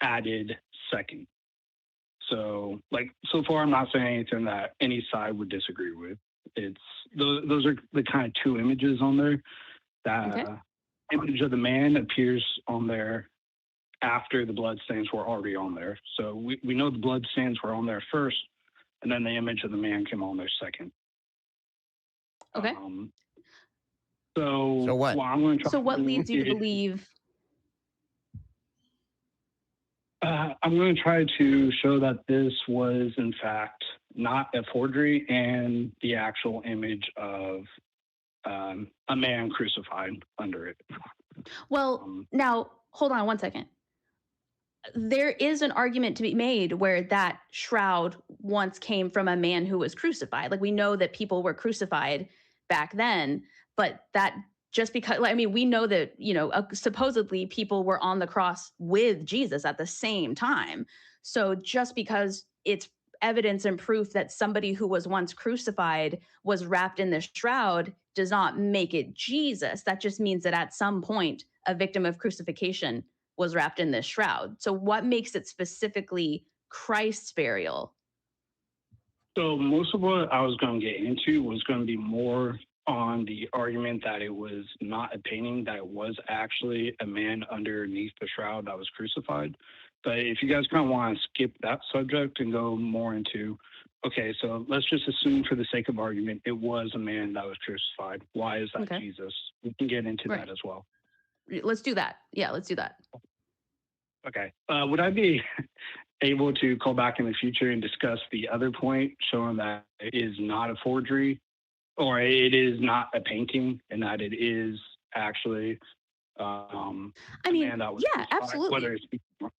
added second. So, like, so far, I'm not saying anything that any side would disagree with. It's those are the kind of two images on there. That image of the man appears on there after the blood stains were already on there. So we know the blood stains were on there first, and then the image of the man came on there second. Okay. So what? Well, I'm going to try So what leads you to believe? I'm going to try to show that this was, in fact, not a forgery and the actual image of a man crucified under it. Well, now, hold on one second. There is an argument to be made where that shroud once came from a man who was crucified. Like, we know that people were crucified back then, but that just because, I mean, we know that, supposedly people were on the cross with Jesus at the same time. So just because it's evidence and proof that somebody who was once crucified was wrapped in this shroud does not make it Jesus. That just means that at some point, a victim of crucifixion was wrapped in this shroud. So what makes it specifically Christ's burial? So most of what I was going to get into was going to be more on the argument that it was not a painting, that it was actually a man underneath the shroud that was crucified. But if you guys kind of want to skip that subject and go more into, okay, so let's just assume for the sake of argument, it was a man that was crucified. Why is that Jesus? We can get into that as well. Let's do that. Yeah, let's do that. Okay. Would I be able to call back in the future and discuss the other point showing that it is not a forgery, or it is not a painting, and that it is actually I mean, yeah, absolutely.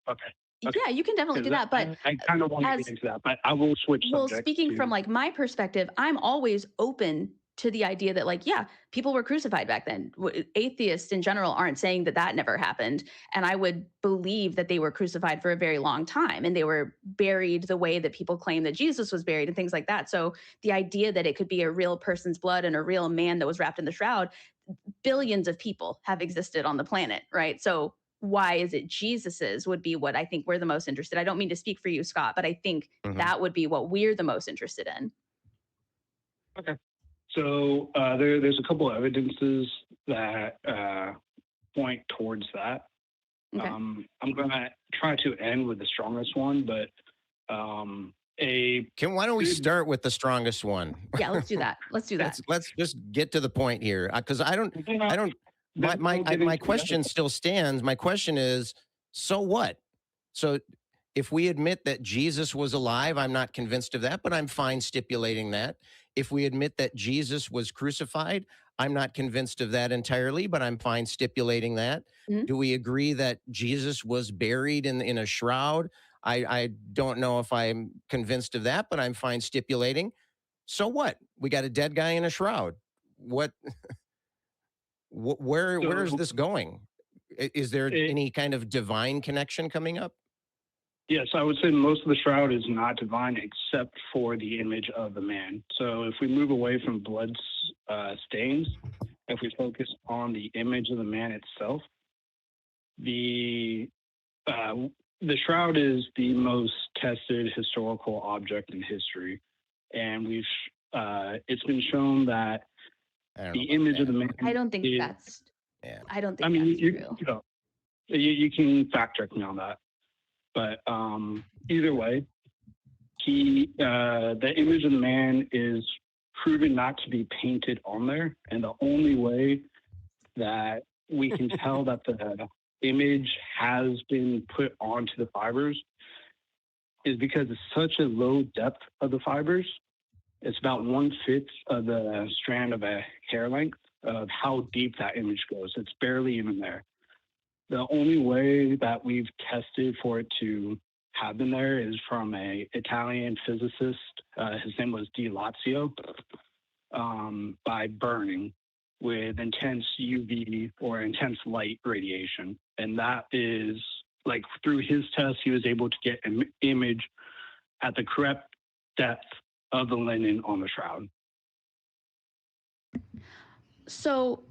Okay. Yeah, you can definitely do that. But I kind of want to get into that, but I will switch subject. Well, speaking from like my perspective, I'm always open to the idea that, like, yeah, people were crucified back then. Atheists in general aren't saying that that never happened. And I would believe that they were crucified for a very long time and they were buried the way that people claim that Jesus was buried and things like that. So the idea that it could be a real person's blood and a real man that was wrapped in the shroud, billions of people have existed on the planet, right? So why is it Jesus's would be what I think we're the most interested. I don't mean to speak for you, Scott, but I think that would be what we're the most interested in. Okay. So there's a couple of evidences that point towards that. Okay. I'm going to try to end with the strongest one, but why don't we start with the strongest one? Yeah, let's do that. Let's do that. Let's just get to the point here, because my question still stands. My question is, so what? So if we admit that Jesus was alive, I'm not convinced of that, but I'm fine stipulating that. If we admit that Jesus was crucified, I'm not convinced of that entirely, but I'm fine stipulating that. Do we agree that Jesus was buried in a shroud? I don't know if I'm convinced of that, but I'm fine stipulating. So what? We got a dead guy in a shroud. What? Where is this going? Is there any kind of divine connection coming up? Yes, I would say most of the shroud is not divine except for the image of the man. So if we move away from blood stains, if we focus on the image of the man itself, the shroud is the most tested historical object in history, and it's been shown that the image of the man. I don't think that's. Yeah. I don't think that's true. You can fact check me on that. But either way, the image of the man is proven not to be painted on there. And the only way that we can tell that the image has been put onto the fibers is because it's such a low depth of the fibers. It's about 1/5 of the strand of a hair length of how deep that image goes. It's barely even there. The only way that we've tested for it to have been there is from an Italian physicist. His name was Di Lazio, by burning with intense UV or intense light radiation. And that is like through his test, he was able to get an image at the correct depth of the linen on the shroud. So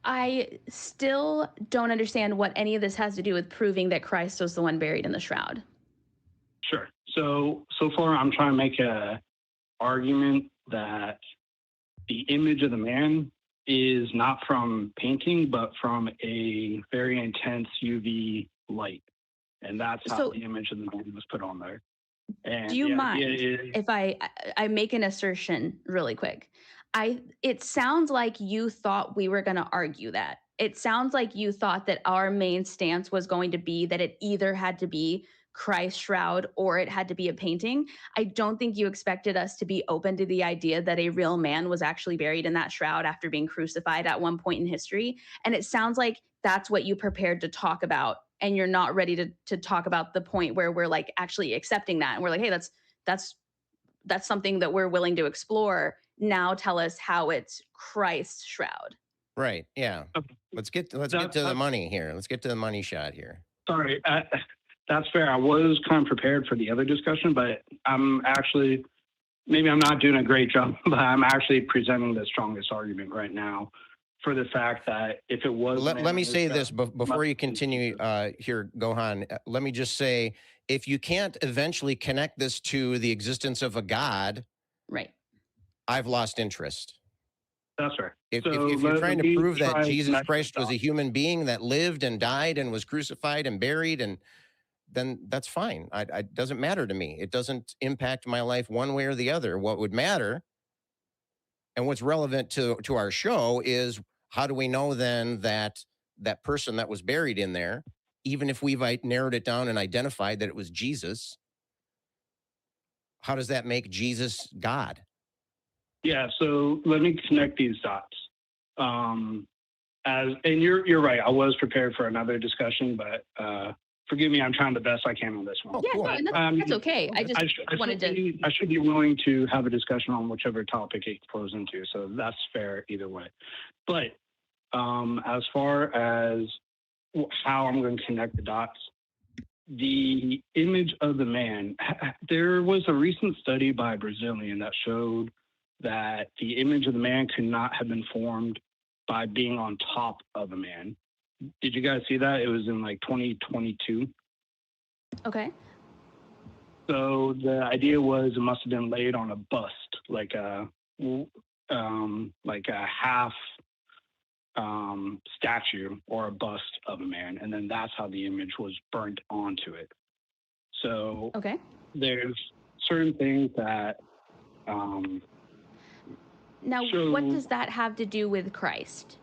I still don't understand what any of this has to do with proving that Christ was the one buried in the shroud. Sure. So far, I'm trying to make a argument that the image of the man is not from painting, but from a very intense UV light. And that's how the image of the man was put on there. And do you mind if I make an assertion really quick? It sounds like you thought we were going to argue that. It sounds like you thought that our main stance was going to be that it either had to be Christ's shroud or it had to be a painting. I don't think you expected us to be open to the idea that a real man was actually buried in that shroud after being crucified at one point in history. And it sounds like that's what you prepared to talk about. And you're not ready to talk about the point where we're like actually accepting that. And we're like, hey, that's something that we're willing to explore. Now tell us how it's Christ's shroud. Right. Yeah. Let's get to the money here. Let's get to the money shot here. Sorry, that's fair. I was kind of prepared for the other discussion, but maybe I'm not doing a great job, but I'm actually presenting the strongest argument right now for the fact that if it was... Let me say this before you continue here, Gohan. Let me just say, if you can't eventually connect this to the existence of a God, right, I've lost interest. That's right. If you're trying to prove that Jesus Christ was a human being that lived and died and was crucified and buried, and then that's fine. It doesn't matter to me. It doesn't impact my life one way or the other. What would matter and what's relevant to our show is, how do we know then that that person that was buried in there, even if we've narrowed it down and identified that it was Jesus, how does that make Jesus God? Yeah, so let me connect these dots. And you're right. I was prepared for another discussion, but forgive me. I'm trying the best I can on this one. Yeah, cool. No, that's okay. I should be willing to have a discussion on whichever topic it flows into. So that's fair either way. But as far as how I'm going to connect the dots, the image of the man, there was a recent study by a Brazilian that showed that the image of the man could not have been formed by being on top of a man. Did you guys see that? It was in like 2022. Okay. So the idea was it must have been laid on a bust, like a half statue or a bust of a man, and then that's how the image was burnt onto it. So okay, there's certain things that. Now, what does that have to do with Christ?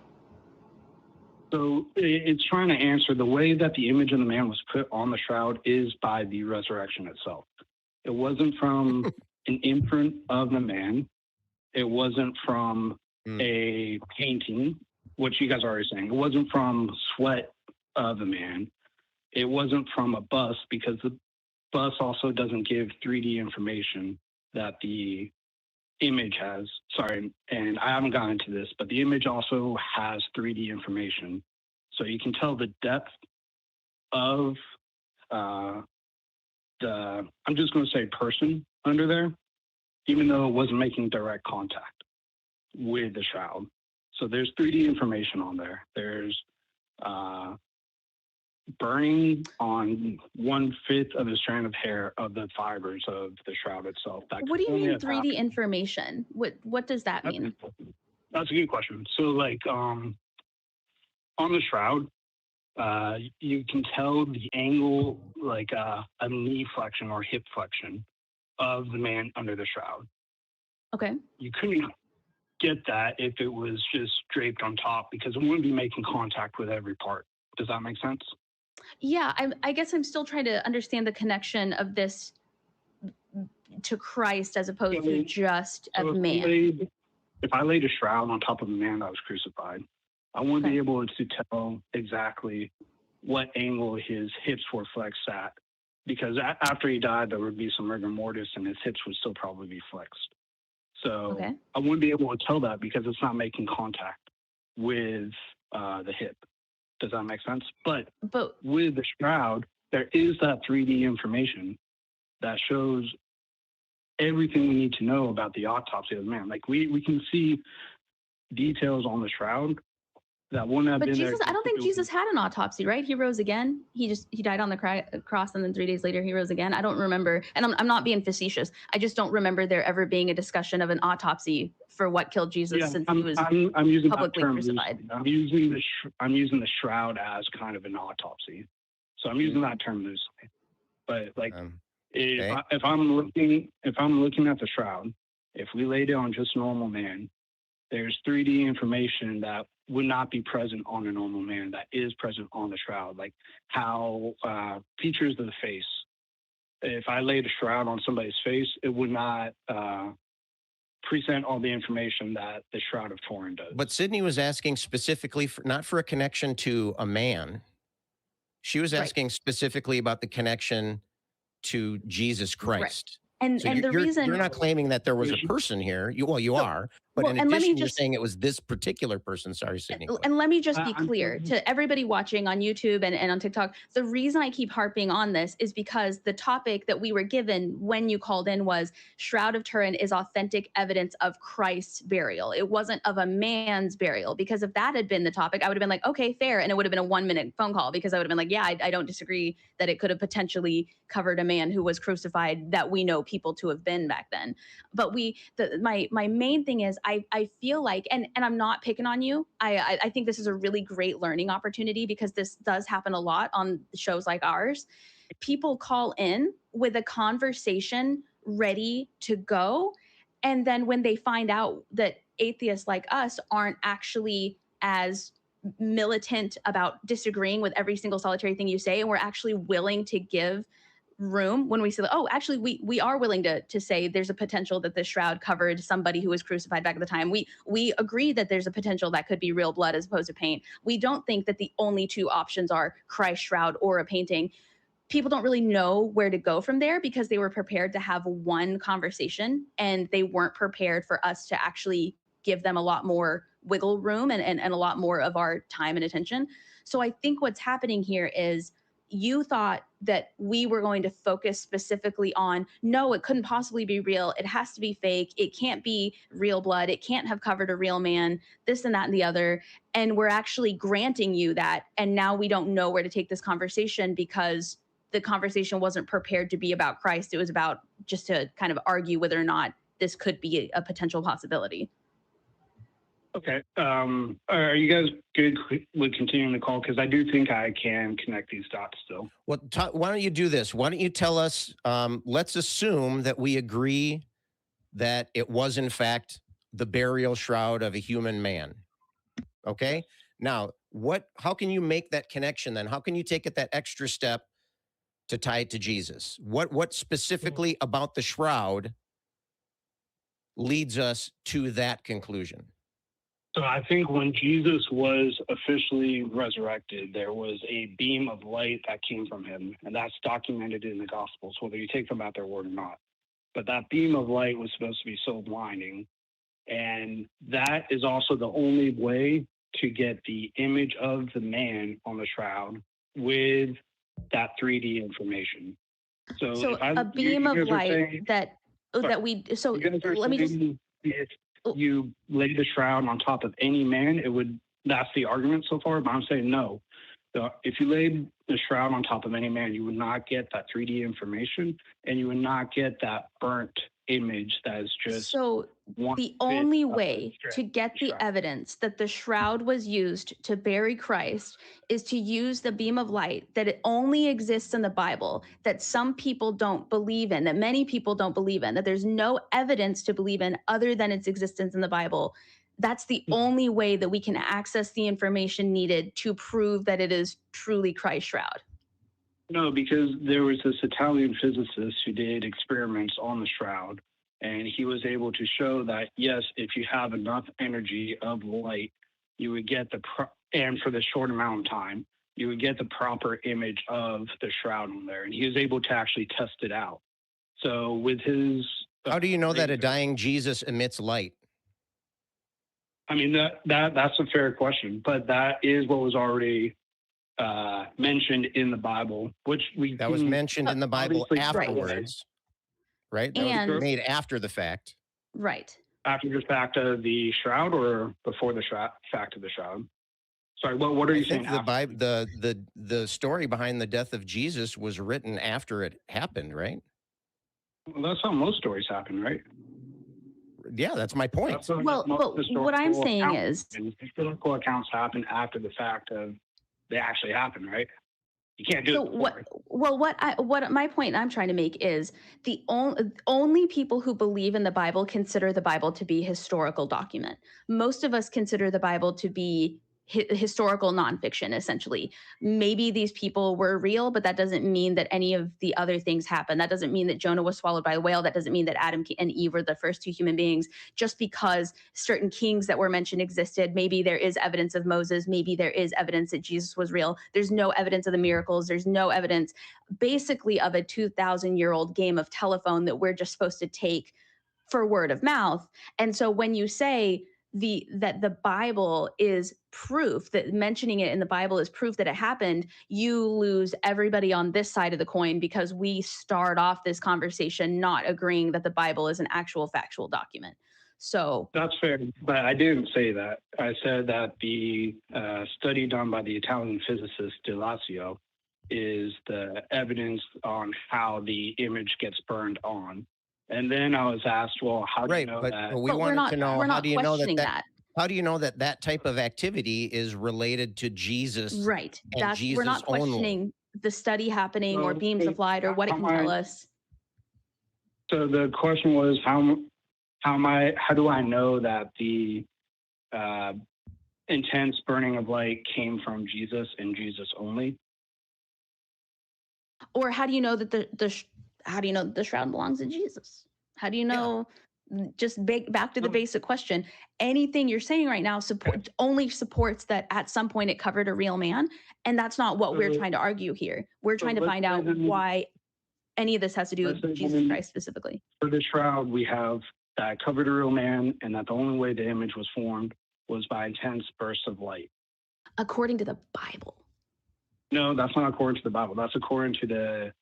So it's trying to answer the way that the image of the man was put on the shroud is by the resurrection itself. It wasn't from an imprint of the man. It wasn't from a painting, which you guys are already saying. It wasn't from sweat of the man. It wasn't from a bust, because the bust also doesn't give 3D information that the image has. Sorry, and I haven't gotten into this, but the image also has 3D information. So you can tell the depth of I'm just going to say person under there, even though it wasn't making direct contact with the shroud. So there's 3D information on there. There's burning on 1/5 of the strand of hair of the fibers of the shroud itself. What do you mean 3D information? What does that mean? That's a good question. So like on the shroud, you can tell the angle, like a knee flexion or hip flexion of the man under the shroud. Okay. You couldn't get that if it was just draped on top, because it wouldn't be making contact with every part. Does that make sense? Yeah, I guess I'm still trying to understand the connection of this to Christ as opposed to just a man. If I laid a shroud on top of a man that was crucified, I wouldn't be able to tell exactly what angle his hips were flexed at, because after he died, there would be some rigor mortis and his hips would still probably be flexed. So I wouldn't be able to tell that because it's not making contact with the hip. Does that make sense? But with the shroud, there is that 3D information that shows everything we need to know about the autopsy of the man. Like we can see details on the shroud that wouldn't have But been Jesus, there. I don't think Jesus had an autopsy, right? He rose again. He died on the cross, and then 3 days later he rose again. I don't remember, and I'm not being facetious. I just don't remember there ever being a discussion of an autopsy for what killed Jesus, since he was I'm using publicly that term crucified. loosely. I'm using the shroud as kind of an autopsy, so I'm using that term loosely. But like, if I'm looking at the shroud, if we laid it on just normal man, there's 3D information that would not be present on a normal man that is present on the shroud, like how features of the face. If I laid a shroud on somebody's face, it would not present all the information that the Shroud of Turin does. But Sidney was asking specifically not for a connection to a man. She was asking specifically about the connection to Jesus Christ. And So the reason you're not claiming that there was a person here. You are, but in addition, you're saying it was this particular person. Sorry, Sidney. And let me just be clear to everybody watching on YouTube and on TikTok. The reason I keep harping on this is because the topic that we were given when you called in was Shroud of Turin is authentic evidence of Christ's burial. It wasn't of a man's burial, because if that had been the topic, I would have been like, okay, fair. And it would have been a 1-minute phone call, because I would have been like, yeah, I don't disagree that it could have potentially covered a man who was crucified that we know people to have been back then. But my main thing is I feel like, and I'm not picking on you. I think this is a really great learning opportunity, because this does happen a lot on shows like ours. People call in with a conversation ready to go. And then when they find out that atheists like us aren't actually as militant about disagreeing with every single solitary thing you say, and we're actually willing to give room when we say, oh, actually we are willing to say there's a potential that this shroud covered somebody who was crucified back at the time. We agree that there's a potential that could be real blood as opposed to paint. We don't think that the only two options are Christ shroud or a painting. People don't really know where to go from there, because they were prepared to have one conversation and they weren't prepared for us to actually give them a lot more wiggle room and a lot more of our time and attention. So I think what's happening here is, you thought that we were going to focus specifically on, no, it couldn't possibly be real. It has to be fake. It can't be real blood. It can't have covered a real man, this and that and the other. And we're actually granting you that. And now we don't know where to take this conversation, because the conversation wasn't prepared to be about Christ. It was about just to kind of argue whether or not this could be a potential possibility. Okay. Are you guys good with continuing the call? Because I do think I can connect these dots still. Well, why don't you do this? Why don't you tell us, let's assume that we agree that it was, in fact, the burial shroud of a human man. Okay? Now, how can you make that connection then? How can you take it that extra step to tie it to Jesus? What specifically about the shroud leads us to that conclusion? So I think when Jesus was officially resurrected, there was a beam of light that came from him, and that's documented in the Gospels, whether you take them at their word or not. But that beam of light was supposed to be so blinding, and that is also the only way to get the image of the man on the shroud with that 3D information. So a beam of light let me just... If you lay the shroud on top of any man, that's the argument so far, but I'm saying no. If you laid the shroud on top of any man, you would not get that 3D information, and you would not get that burnt image that is just... So the only way to get the evidence that the shroud was used to bury Christ is to use the beam of light that it only exists in the Bible, that some people don't believe in, that many people don't believe in, that there's no evidence to believe in other than its existence in the Bible. That's the only way that we can access the information needed to prove that it is truly Christ's shroud. No, because there was this Italian physicist who did experiments on the shroud, and he was able to show that, yes, if you have enough energy of light, you would get and for the short amount of time, you would get the proper image of the shroud on there. And he was able to actually test it out. So with his... How do you know that a dying Jesus emits light? I mean, that's a fair question, but that is what was already mentioned in the Bible, which That was mentioned in the Bible obviously afterwards, right? That And- was made after the fact. Right. after the fact of the shroud or before the fact of the shroud. Sorry, what are I you think saying? the Bible, the story behind the death of Jesus was written after it happened, right? Well, that's how most stories happen, right? Yeah, that's my point. That's how Well, most but what I'm historical saying accounts is, happen. Historical accounts happen after the fact of they actually happen, right? You can't do so it before. what my point I'm trying to make is the only people who believe in the Bible consider the Bible to be historical document. Most of us consider the Bible to be historical nonfiction, essentially. Maybe these people were real, but that doesn't mean that any of the other things happened. That doesn't mean that Jonah was swallowed by a whale. That doesn't mean that Adam and Eve were the first two human beings. Just because certain kings that were mentioned existed, maybe there is evidence of Moses, maybe there is evidence that Jesus was real. There's no evidence of the miracles. There's no evidence, basically, of a 2,000-year-old game of telephone that we're just supposed to take for word of mouth. And so when you say that the Bible is proof, that mentioning it in the Bible is proof that it happened, you lose everybody on this side of the coin, because we start off this conversation not agreeing that the Bible is an actual factual document. So That's fair, but I didn't say that. I said that the study done by the Italian physicist Dalasio is the evidence on how the image gets burned on. And then I was asked, well, how do you Right, know but that? we but we're wanted not to know, we're how not do you know questioning that how do you know that type of activity is related to Jesus? right. and That's we're not Jesus only? questioning the study happening or No, beams of light or what it can tell us. So the question was, how do I know that the intense burning of light came from Jesus and Jesus only? Or how do you know that how do you know that the shroud belongs to Jesus? How do you know? Just back to the basic question. Anything you're saying right now only supports that at some point it covered a real man, and that's not what we're trying to argue here. We're trying to find out why any of this has to do with Jesus Christ specifically. For the shroud, we have that it covered a real man, and that the only way the image was formed was by intense bursts of light. According to the Bible. No, that's not according to the Bible. That's according to the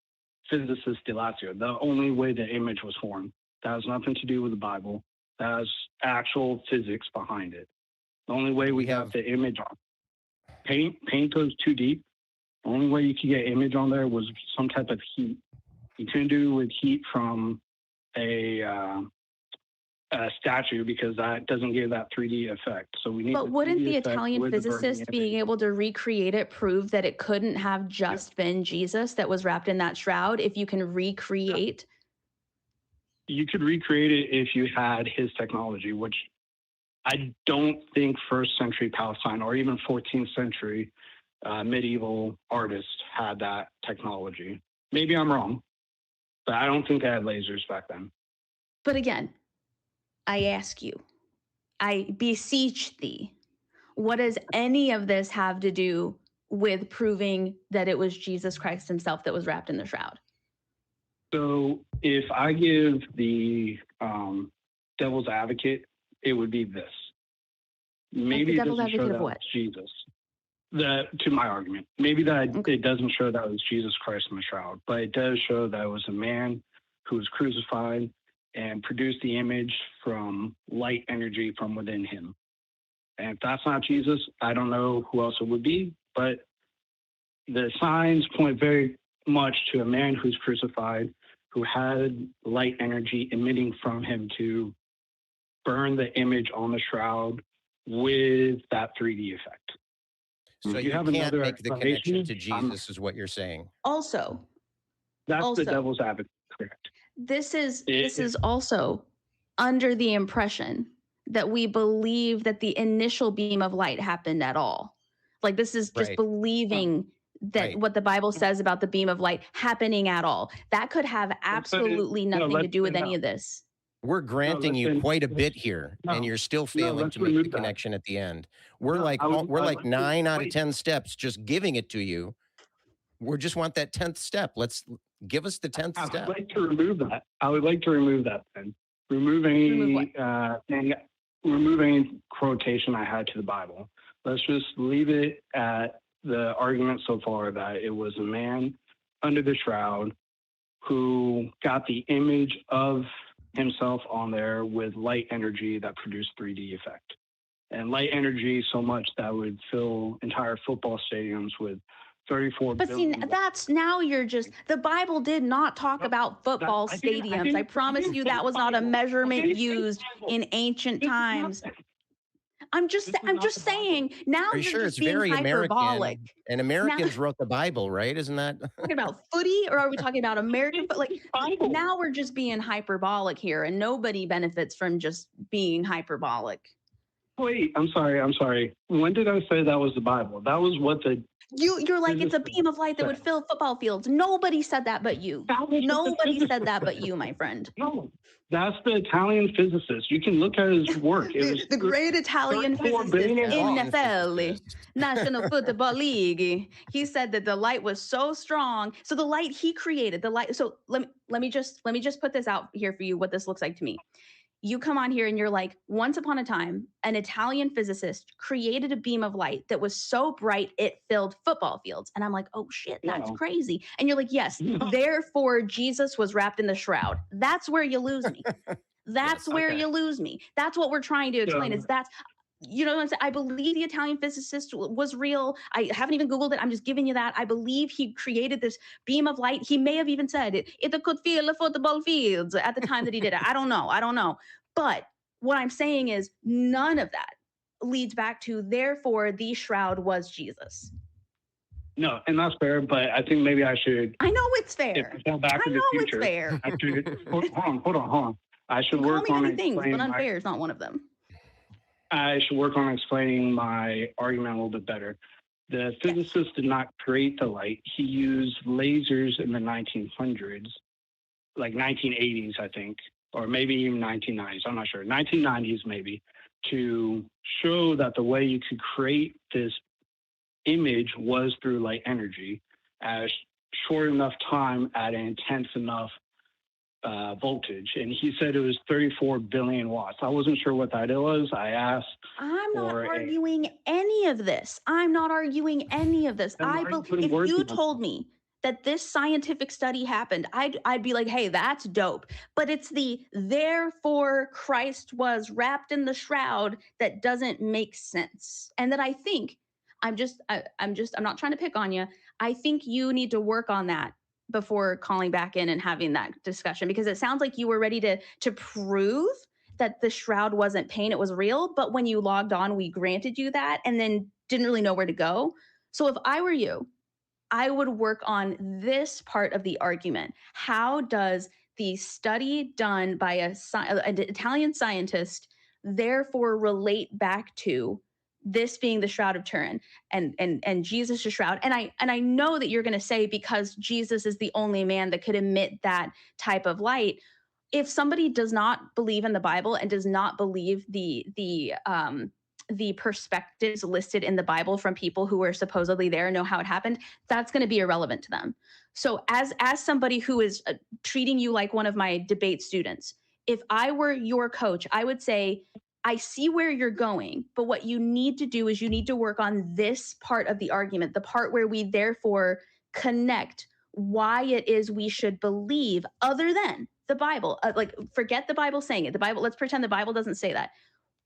physicist Dalasio. The only way the image was formed. That has nothing to do with the Bible. That has actual physics behind it. The only way we have the image on. Paint goes too deep. The only way you could get image on there was some type of heat. You couldn't do it with heat from a statue, because that doesn't give that 3D effect. So we need. But wouldn't the 3D effect Italian with the burning physicist being image. able to recreate it prove that it couldn't have just been Jesus that was wrapped in that shroud? If you can recreate. You could recreate it if you had his technology, which I don't think first century Palestine or even 14th century medieval artists had that technology. Maybe I'm wrong, but I don't think they had lasers back then. But again, I ask you, I beseech thee, what does any of this have to do with proving that it was Jesus Christ himself that was wrapped in the shroud? So if I give the devil's advocate, it would be this. Maybe it doesn't show that was Jesus. To my argument, maybe that it doesn't show that it was Jesus Christ in the shroud, but it does show that it was a man who was crucified and produced the image from light energy from within him. And if that's not Jesus, I don't know who else it would be, but the signs point very much to a man who's crucified, who had light energy emitting from him to burn the image on the shroud with that 3D effect. So you can't make the connection to Jesus, is what you're saying. Also, that's the devil's advocate, correct? This is also under the impression that we believe that the initial beam of light happened at all. Like, this is just believing that what the Bible says about the beam of light happening at all. That could have absolutely nothing to do with any of this. We're granting you quite a bit here, and you're still failing to make the connection at the end. We're like 9 out of 10 steps just giving it to you. We just want that 10th step. Let's give us the 10th step. I would like to remove that. I would like to remove that then. Remove any quotation I had to the Bible. Let's just leave it at the argument so far that it was a man under the shroud who got the image of himself on there with light energy that produced 3D effect. And light energy so much that would fill entire football stadiums with 34 But see, billion. that's now you're just, the Bible did not talk about football stadiums. I promise you that was not a measurement used in ancient times. I'm just saying, now Are you you're sure just it's being very hyperbolic. American? And Americans wrote the Bible, right? Isn't that? Talking about footy, or are we talking about American? But like, now we're just being hyperbolic here, and nobody benefits from just being hyperbolic. Wait, I'm sorry. When did I say that was the Bible? That was what the... You're like, it's a beam of light that would fill football fields. Nobody said that but you. Nobody said that but you, my friend. No, that's the Italian physicist. You can look at his work. It was the great Italian 34 physicist, billion NFL, National Football League. He said that the light was so strong. So the light he created, the light. So let me just put this out here for you, what this looks like to me. You come on here and you're like, once upon a time, an Italian physicist created a beam of light that was so bright it filled football fields. And I'm like, oh shit, that's crazy. And you're like, yes, therefore Jesus was wrapped in the shroud. That's where you lose me. That's where you lose me. That's what we're trying to explain is that's, you know what I'm saying? I believe the Italian physicist was real. I haven't even Googled it. I'm just giving you that. I believe he created this beam of light. He may have even said it could fill the football fields at the time that he did it. I don't know. But what I'm saying is none of that leads back to, therefore, the shroud was Jesus. No, and that's fair, but I think maybe I should... I know it's fair. Back in the future, it's fair. Hold on. I should work on things, but unfair is not one of them. I should work on explaining my argument a little bit better. The physicist did not create the light. He used lasers in the 1900s, like 1980s, I think, or maybe even 1990s. I'm not sure. 1990s, maybe, to show that the way you could create this image was through light energy at a short enough time at an intense enough voltage, and he said it was 34 billion watts. I wasn't sure what that was. I asked. I'm not arguing any of this. If you told me that this scientific study happened, I'd be like, hey, that's dope. But it's the therefore Christ was wrapped in the shroud that doesn't make sense, and that I think I'm not trying to pick on you. I think you need to work on that before calling back in and having that discussion, because it sounds like you were ready to prove that the shroud wasn't pain, it was real. But when you logged on, we granted you that and then didn't really know where to go. So if I were you, I would work on this part of the argument. How does the study done by an Italian scientist therefore relate back to this being the Shroud of Turin and Jesus' shroud? And I know that you're going to say, because Jesus is the only man that could emit that type of light. If somebody does not believe in the Bible and does not believe the perspectives listed in the Bible from people who were supposedly there and know how it happened, that's going to be irrelevant to them. So as somebody who is treating you like one of my debate students, if I were your coach, I would say, I see where you're going, but what you need to do is you need to work on this part of the argument, the part where we therefore connect why it is we should believe other than the Bible. Like, forget the Bible saying it. The Bible, let's pretend the Bible doesn't say that.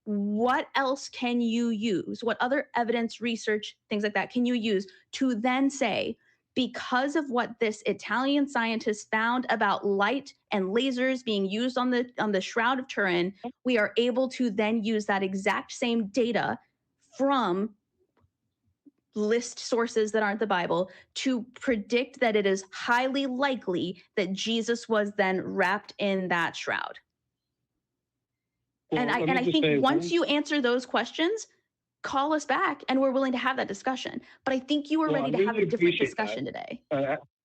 What else can you use? What other evidence, research, things like that can you use to then say, because of what this Italian scientist found about light and lasers being used on the Shroud of Turin, we are able to then use that exact same data from list sources that aren't the Bible to predict that it is highly likely that Jesus was then wrapped in that shroud. Well, and I think once you answer those questions, call us back and we're willing to have that discussion. But I think you were ready to have a different discussion today.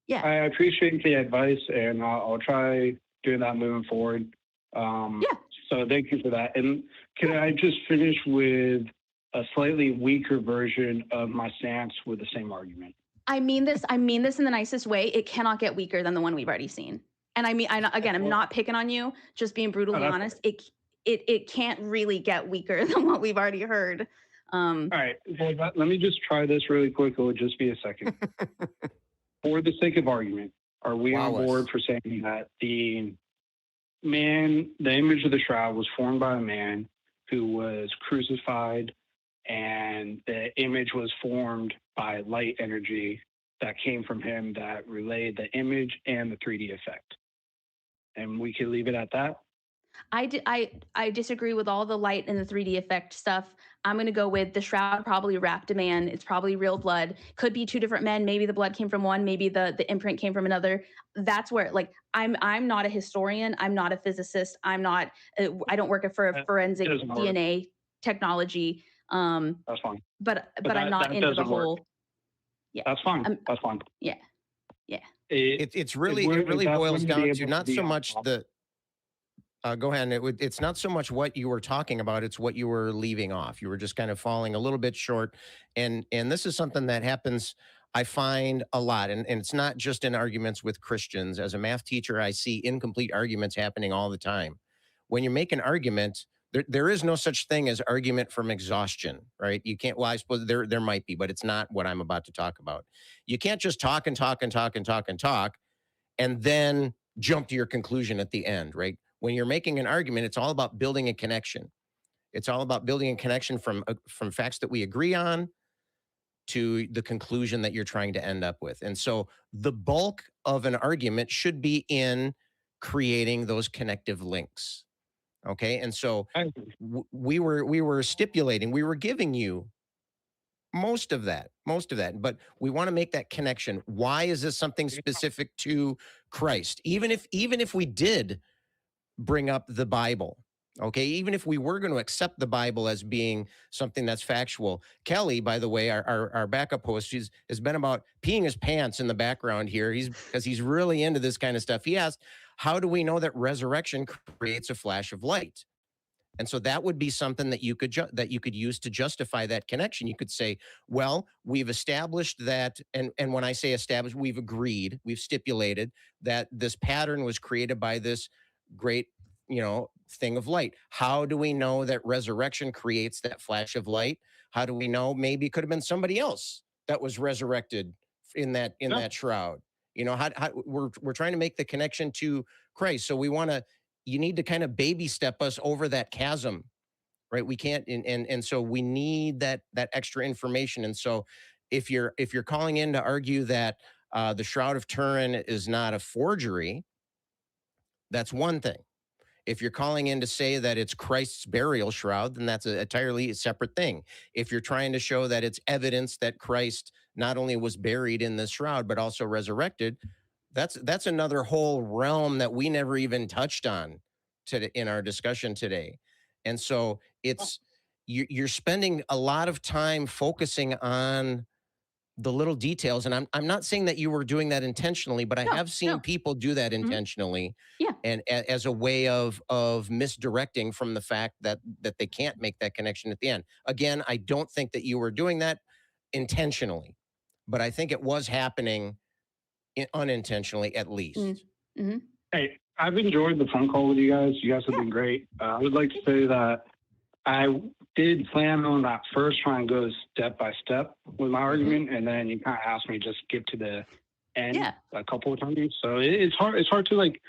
Yeah, I appreciate the advice, and I'll try doing that moving forward. So thank you for that. And can I just finish with a slightly weaker version of my stance with the same argument? I mean this in the nicest way. It cannot get weaker than the one we've already seen. And I'm not picking on you, just being brutally honest. It can't really get weaker than what we've already heard. All right. Well, let me just try this really quick. It'll just be a second. For the sake of argument, are we on board for saying that the image of the shroud was formed by a man who was crucified, and the image was formed by light energy that came from him that relayed the image and the 3D effect? And we could leave it at that? I disagree with all the light and the 3D effect stuff. I'm going to go with the shroud probably wrapped a man. It's probably real blood. Could be two different men. Maybe the blood came from one. Maybe the imprint came from another. That's where, like, I'm not a historian. I'm not a physicist. I don't work for a forensic DNA technology. That's fine. But I'm not into the whole. Yeah, that's fine. That's fine. Yeah. It really boils down to not so much the. Go ahead. It's not so much what you were talking about; it's what you were leaving off. You were just kind of falling a little bit short, and this is something that happens. I find a lot, and it's not just in arguments with Christians. As a math teacher, I see incomplete arguments happening all the time. When you make an argument, there is no such thing as argument from exhaustion, right? You can't. Well, I suppose there might be, but it's not what I'm about to talk about. You can't just talk and talk and talk and talk and talk, and then jump to your conclusion at the end, right? When you're making an argument, it's all about building a connection. It's all about building a connection from facts that we agree on to the conclusion that you're trying to end up with. And so the bulk of an argument should be in creating those connective links. Okay. And so we were stipulating, we were giving you most of that, but we want to make that connection. Why is this something specific to Christ? Even if we did bring up the Bible, okay, even if we were going to accept the Bible as being something that's factual. Kelly, by the way, our backup host, has been about peeing his pants in the background here. Because he's really into this kind of stuff. He asked, how do we know that resurrection creates a flash of light? And so that would be something that you could use to justify that connection. You could say, well, we've established that, and when I say established, we've agreed, we've stipulated that this pattern was created by this great, thing of light. How do we know that resurrection creates that flash of light? How do we know? Maybe it could have been somebody else that was resurrected in that shroud. How we're trying to make the connection to Christ. So you need to kind of baby step us over that chasm, right? We can't, and so we need that extra information. And so if you're calling in to argue that the Shroud of Turin is not a forgery, that's one thing. If you're calling in to say that it's Christ's burial shroud, then that's an entirely separate thing. If you're trying to show that it's evidence that Christ not only was buried in this shroud, but also resurrected, that's another whole realm that we never even touched on in our discussion today. And so you're spending a lot of time focusing on the little details. And I'm not saying that you were doing that intentionally, but I have seen people do that intentionally. Yeah. And as a way of misdirecting from the fact that they can't make that connection at the end. Again, I don't think that you were doing that intentionally, but I think it was happening unintentionally at least. Mm-hmm. Hey, I've enjoyed the phone call with you guys. You guys have been great. I would like to say that I did plan on that first try and go step by step with my argument, and then you kind of asked me to just skip to the end a couple of times. So it's hard to like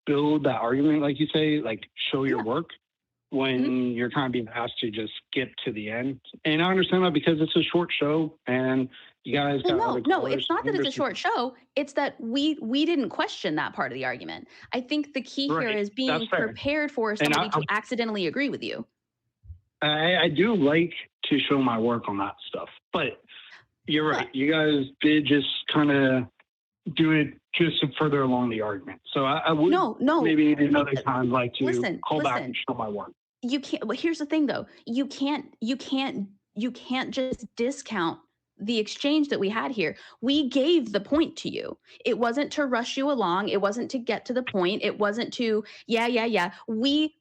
build that argument, like you say, like show your work when you're kind of being asked to just skip to the end. And I understand that because it's a short show and you guys got no, it's not that it's a short show. It's that we didn't question that part of the argument. I think the key here is being prepared for somebody to accidentally agree with you. I do like to show my work on that stuff, but you're right. You guys did just kind of do it just further along the argument. So I would maybe another time like to call back and show my work. You can't. Well, here's the thing, though. You can't just discount the exchange that we had here. We gave the point to you. It wasn't to rush you along. It wasn't to get to the point. It wasn't to We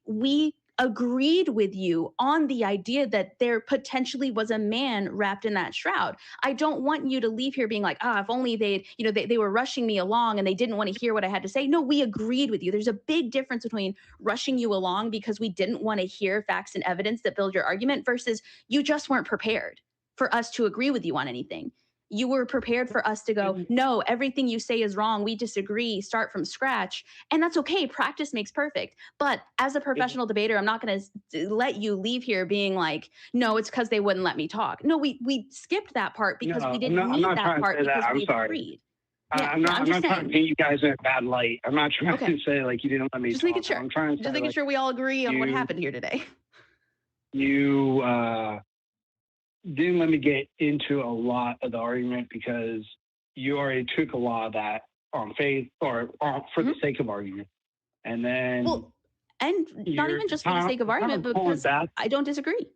agreed with you on the idea that there potentially was a man wrapped in that shroud. I don't want you to leave here being like, if only they were rushing me along and they didn't want to hear what I had to say. No, we agreed with you. There's a big difference between rushing you along because we didn't want to hear facts and evidence that build your argument versus you just weren't prepared for us to agree with you on anything. You were prepared for us to go, no, everything you say is wrong. We disagree, start from scratch. And that's okay. Practice makes perfect. But as a professional debater, I'm not going to let you leave here being like, no, it's because they wouldn't let me talk. No, we skipped that part because we didn't need that part because we agreed. I'm not trying to paint you guys in a bad light. I'm not trying to say like you didn't let me just talk. Making sure. I'm trying to just making sure we all agree on what happened here today. You didn't let me get into a lot of the argument because you already took a lot of that on faith or for the sake of argument. And then and not even just for the sake of argument, but because I don't disagree.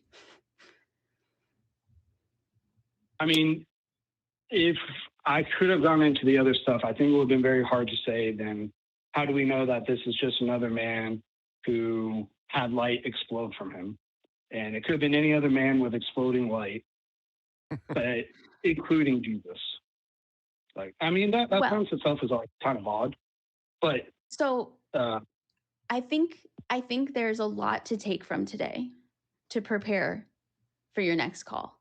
I mean, if I could have gone into the other stuff, I think it would have been very hard to say then how do we know that this is just another man who had light explode from him? And it could have been any other man with exploding light, but including Jesus. Like, I mean, that sentence itself is like kind of odd, but so I think there's a lot to take from today to prepare for your next call.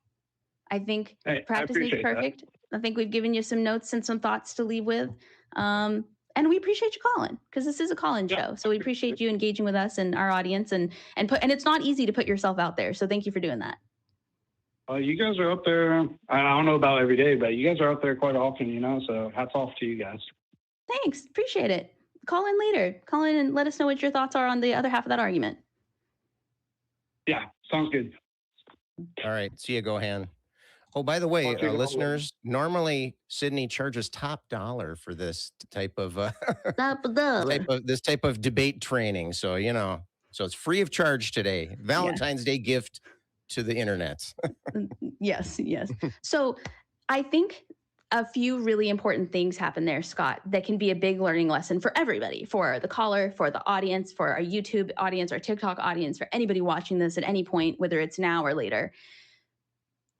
I think practice makes perfect. That. I think we've given you some notes and some thoughts to leave with. And we appreciate you calling because this is a call-in show. So we appreciate you engaging with us and our audience and it's not easy to put yourself out there. So thank you for doing that. You guys are up there. I don't know about every day, but you guys are up there quite often, so hats off to you guys. Thanks. Appreciate it. Call in later. Call in and let us know what your thoughts are on the other half of that argument. Yeah, sounds good. All right. See you, Gohan. Oh, by the way, listeners, normally Sidney charges top dollar for this type of this type of debate training. So, so it's free of charge today. Valentine's Day gift to the internet. Yes. So I think a few really important things happen there, Scott, that can be a big learning lesson for everybody, for the caller, for the audience, for our YouTube audience, our TikTok audience, for anybody watching this at any point, whether it's now or later.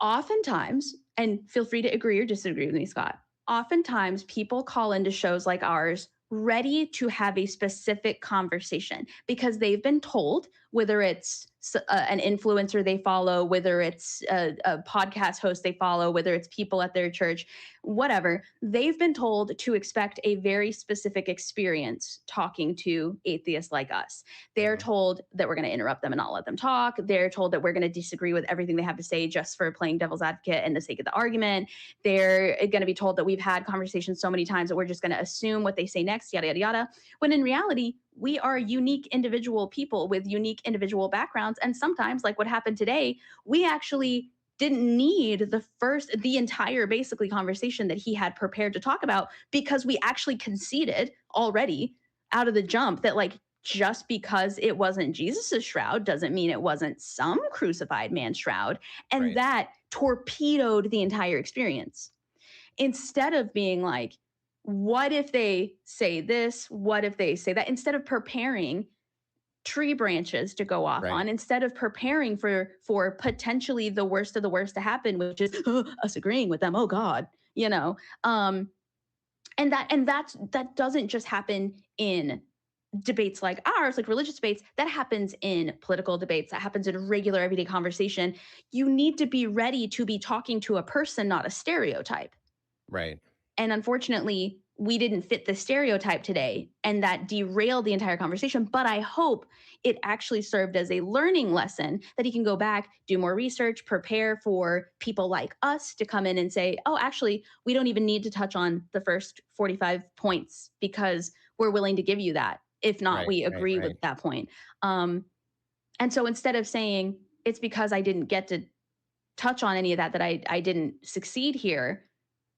Oftentimes, and feel free to agree or disagree with me, Scott, oftentimes people call into shows like ours ready to have a specific conversation because they've been told, whether it's an influencer they follow, whether it's a podcast host they follow, whether it's people at their church, whatever, they've been told to expect a very specific experience talking to atheists like us. They're told that we're going to interrupt them and not let them talk. They're told that we're going to disagree with everything they have to say just for playing devil's advocate and the sake of the argument. They're going to be told that we've had conversations so many times that we're just going to assume what they say next, yada, yada, yada. When in reality, we are unique individual people with unique individual backgrounds. And sometimes, like what happened today, we actually didn't need the entire basically conversation that he had prepared to talk about because we actually conceded already out of the jump that like just because it wasn't Jesus's shroud doesn't mean it wasn't some crucified man's shroud. And that torpedoed the entire experience. Instead of being like, what if they say this? What if they say that? Instead of preparing tree branches to go off on, instead of preparing for potentially the worst of the worst to happen, which is us agreeing with them. Oh God, and that doesn't just happen in debates like ours, like religious debates. That happens in political debates. That happens in regular everyday conversation. You need to be ready to be talking to a person, not a stereotype. Right. And unfortunately, we didn't fit the stereotype today, and that derailed the entire conversation. But I hope it actually served as a learning lesson that he can go back, do more research, prepare for people like us to come in and say, oh, actually, we don't even need to touch on the first 45 points because we're willing to give you that. If not, we agree with that point. And so instead of saying it's because I didn't get to touch on any of that I didn't succeed here,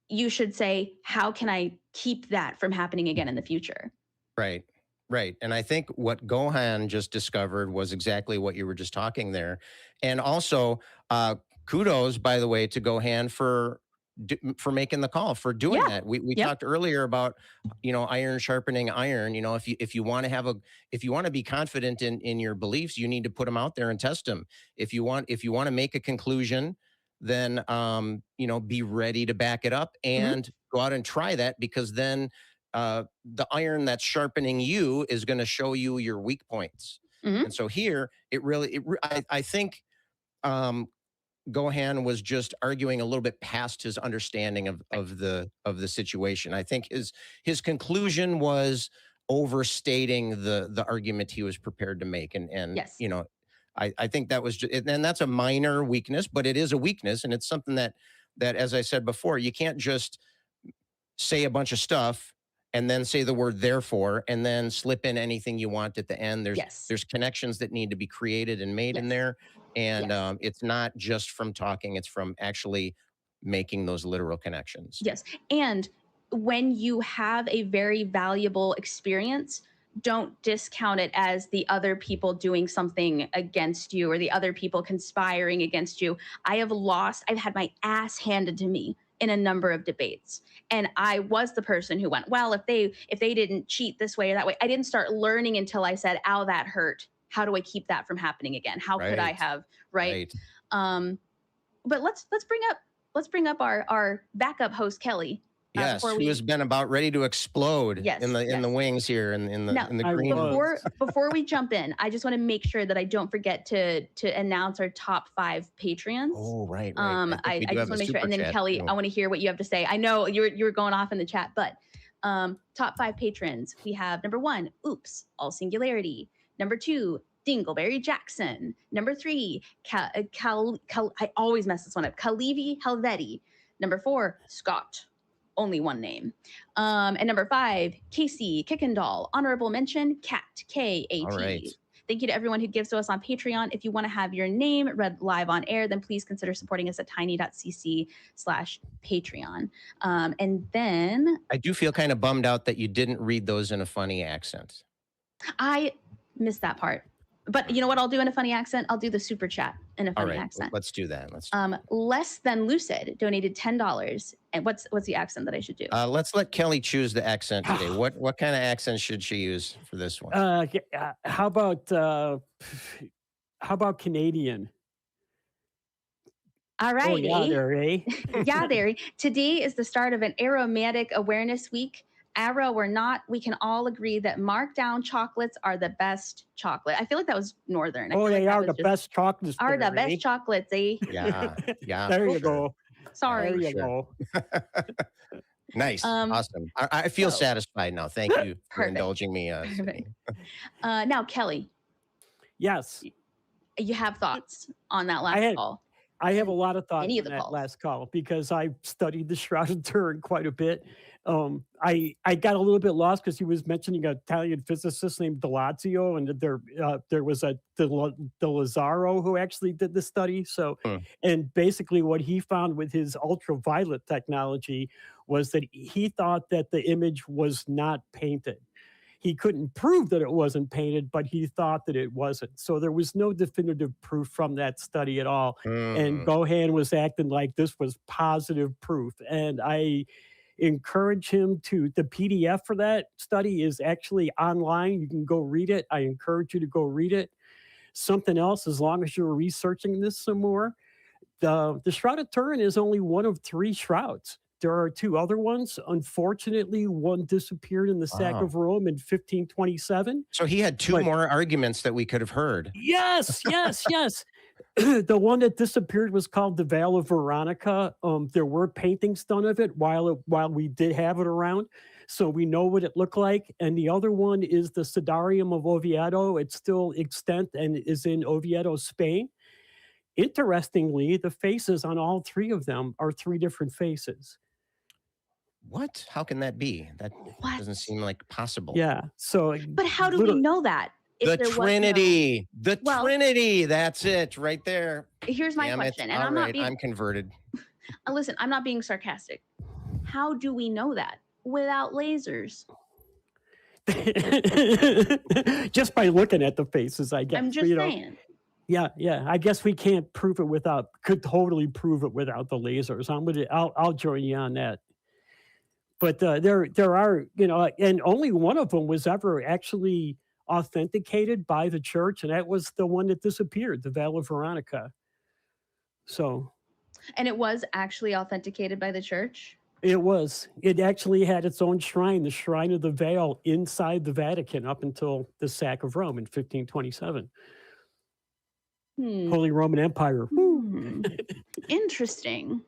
you should say, how can I keep that from happening again in the future? Right. And I think what Gohan just discovered was exactly what you were just talking there. And also, kudos, by the way, to Gohan for for making the call, for doing Yeah. that. We Yep. talked earlier about, iron sharpening iron. If you want to be confident in your beliefs, you need to put them out there and test them. If you want to make a conclusion, then be ready to back it up and go out and try that, because then the iron that's sharpening you is going to show you your weak points. And so here I think Gohan was just arguing a little bit past his understanding of the situation. I think his conclusion was overstating the argument he was prepared to make. And Yes. I think that was and that's a minor weakness, but it is a weakness, and it's something that as I said before, you can't just say a bunch of stuff and then say the word therefore and then slip in anything you want at the end. There's connections that need to be created and made in there. And it's not just from talking, it's from actually making those literal connections. Yes. And when you have a very valuable experience, don't discount it as the other people doing something against you or the other people conspiring against you. I've had my ass handed to me in a number of debates. And I was the person who went, well, if they didn't cheat this way or that way. I didn't start learning until I said, ow, that hurt. How do I keep that from happening again? How could I have, right? But let's bring up our backup host, Kelly. Yes, who has been about ready to explode in the wings here in the green. Before we jump in, I just want to make sure that I don't forget to announce our top 5 Patreons. Oh, right. I just want to make sure. And then Kelly, I want to hear what you have to say. I know you were going off in the chat, but top 5 patrons. We have number 1, Oops, all singularity. Number 2, Dingleberry Jackson. Number 3, I always mess this one up, Kalivi Helvetti. Number 4, Scott. Only one name. And number 5, Casey Kickendall. Honorable mention, Kat, K-A-T. All right. Thank you to everyone who gives to us on Patreon. If you want to have your name read live on air, then please consider supporting us at tiny.cc/Patreon. And then I do feel kind of bummed out that you didn't read those in a funny accent. I missed that part. But you know what I'll do in a funny accent? I'll do the super chat in a funny accent. Let's do that. Less Than Lucid donated $10. And what's the accent that I should do? Let's let Kelly choose the accent today. What kind of accent should she use for this one? How about Canadian? All right. Oh, yeah, there, eh? Yeah, there. Today is the start of an aromatic awareness week. Arrow or not, we can all agree that markdown chocolates are the best chocolate. I feel like that was Northern. They are the best chocolates. Are the best chocolates, eh? Yeah. There you go. Sorry. There you go. Nice. Awesome. I feel satisfied now. Thank you for indulging me. Now, Kelly. Yes. You have thoughts on that last call? I have a lot of thoughts on that last call because I studied the Shroud of Turin quite a bit. I got a little bit lost because he was mentioning an Italian physicist named Delazio, and there was a De Lazzaro who actually did the study. So, and basically what he found with his ultraviolet technology was that he thought that the image was not painted. He couldn't prove that it wasn't painted, but he thought that it wasn't. So there was no definitive proof from that study at all. And Gohan was acting like this was positive proof. And I encourage him the PDF for that study is actually online. You can go read it. I encourage you to go read it. Something else, as long as you're researching this some more, the Shroud of Turin is only one of 3 shrouds. There are 2 other ones. Unfortunately, one disappeared in the sack of Rome in 1527. So he had 2 more arguments that we could have heard. Yes. The one that disappeared was called the Veil of Veronica. There were paintings done of it while we did have it around, so we know what it looked like. And the other one is the Sidarium of Oviedo. It's still extant and is in Oviedo, Spain. Interestingly, the faces on all 3 of them are 3 different faces. What? How can that be? That doesn't seem like possible. Yeah. So, but how do we know that? The Trinity. Trinity. That's it right there. Here's my question. And I'm converted. Listen, I'm not being sarcastic. How do we know that without lasers? Just by looking at the faces, I guess. I'm just saying. Yeah, I guess we can't could totally prove it without the lasers. I'll join you on that. But there are, and only one of them was ever actually authenticated by the church, and that was the one that disappeared, the Veil of Veronica. So. And it was actually authenticated by the church? It was. It actually had its own shrine, the Shrine of the Veil, inside the Vatican up until the sack of Rome in 1527. Holy Roman Empire. Interesting.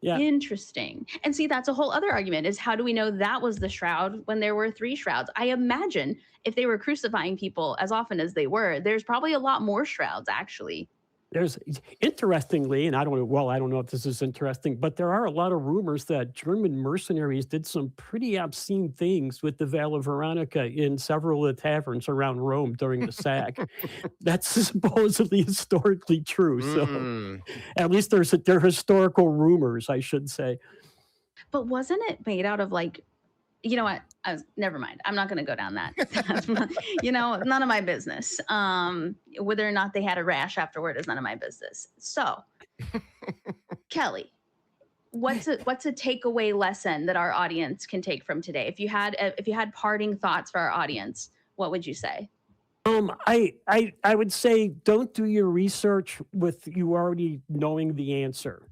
Yeah. Interesting. And see, that's a whole other argument, is how do we know that was the shroud when there were 3 shrouds? I imagine if they were crucifying people as often as they were, there's probably a lot more shrouds, actually. There's, interestingly, and I don't know if this is interesting, but there are a lot of rumors that German mercenaries did some pretty obscene things with the Veil of Veronica in several of the taverns around Rome during the sack. That's supposedly historically true. So at least they're historical rumors, I should say. But wasn't it made out of, like, you know what? Never mind. I'm not going to go down that. None of my business. Whether or not they had a rash afterward is none of my business. So, Kelly, what's a takeaway lesson that our audience can take from today? If you had parting thoughts for our audience, what would you say? I would say don't do your research with you already knowing the answer.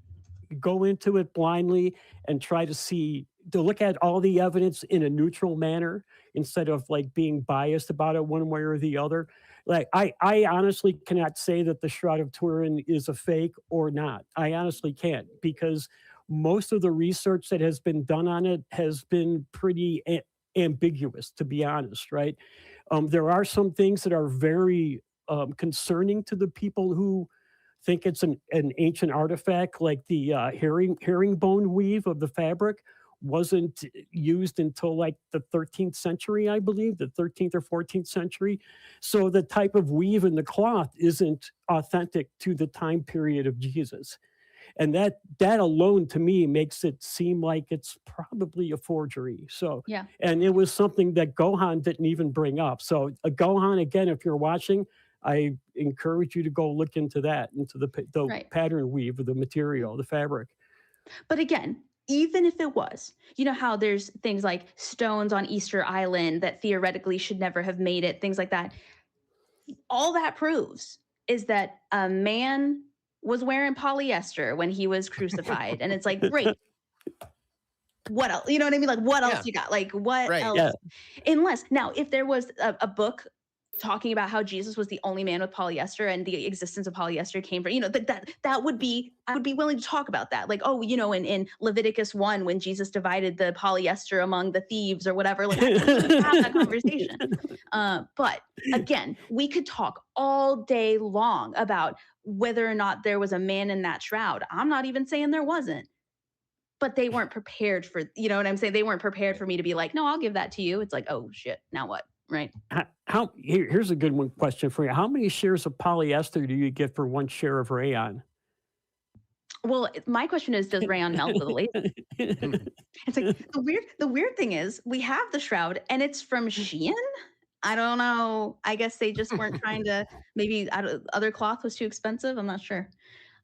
Go into it blindly and try to look at all the evidence in a neutral manner instead of like being biased about it one way or the other. Like I honestly cannot say that the Shroud of Turin is a fake or not. I honestly can't, because most of the research that has been done on it has been pretty ambiguous, to be honest, right? There are some things that are very concerning to the people who think it's an ancient artifact, like the herringbone weave of the fabric wasn't used until like the 13th century, I believe, the 13th or 14th century. So the type of weave in the cloth isn't authentic to the time period of Jesus. And that alone to me makes it seem like it's probably a forgery. So, yeah. And it was something that Gohan didn't even bring up. So Gohan, again, if you're watching, I encourage you to go look into that, into the pattern weave of the material, the fabric. But again, even if it was, you know how there's things like stones on Easter Island that theoretically should never have made it, things like that. All that proves is that a man was wearing polyester when he was crucified. And it's like, great. What else? You know what I mean? Like, what else you got? Like, what else? Yeah. Unless, now, if there was a book talking about how Jesus was the only man with polyester and the existence of polyester came from, that would be, I would be willing to talk about that. Like, oh, in Leviticus 1, when Jesus divided the polyester among the thieves or whatever, like, I could have that conversation. But again, we could talk all day long about whether or not there was a man in that shroud. I'm not even saying there wasn't, but they weren't prepared for, you know what I'm saying? They weren't prepared for me to be like, no, I'll give that to you. It's like, oh shit, now what? Right. Here's a good one question for you. How many shares of polyester do you get for 1 share of rayon? Well, my question is, does rayon melt with a laser? It's like the weird thing is we have the shroud and it's from Shein. I don't know. I guess they just weren't trying to, maybe other cloth was too expensive. I'm not sure.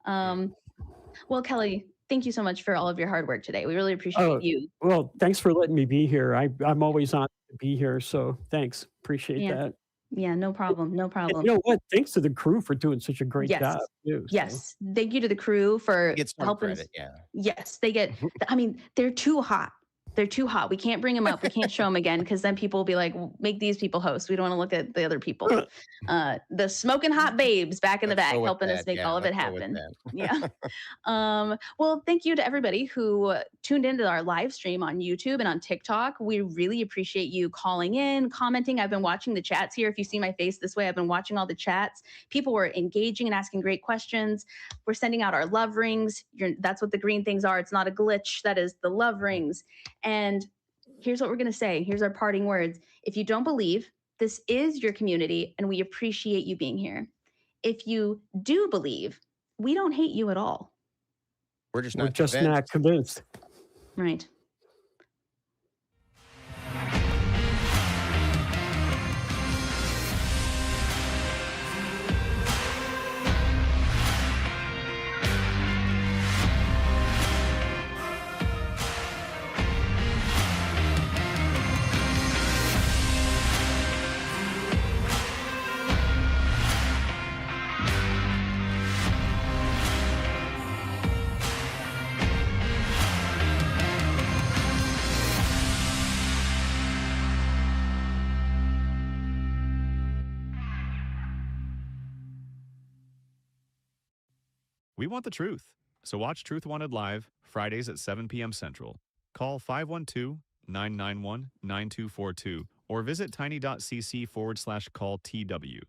Well, Kelly, thank you so much for all of your hard work today. We really appreciate you. Well, thanks for letting me be here. I'm always honored to be here. So thanks. Appreciate that. Yeah, no problem. No problem. And you know what? Thanks to the crew for doing such a great job. Too, yes. Thank you to the crew for helping. Credit, yeah. Yes, they get, I mean, they're too hot. They're too hot. We can't bring them up. We can't show them again because then people will be like, make these people hosts. We don't want to look at the other people. The smoking hot babes back in the back helping us make all of it happen. Yeah. Well, thank you to everybody who tuned into our live stream on YouTube and on TikTok. We really appreciate you calling in, commenting. I've been watching the chats here. If you see my face this way, I've been watching all the chats. People were engaging and asking great questions. We're sending out our love rings. That's what the green things are. It's not a glitch. That is the love rings. And here's what we're going to say. Here's our parting words. If you don't believe, this is your community, and we appreciate you being here. If you do believe, we don't hate you at all. We're just not convinced. Right. We want the truth. So watch Truth Wanted live Fridays at 7 p.m. Central. Call 512-991-9242 or visit tiny.cc/call TW.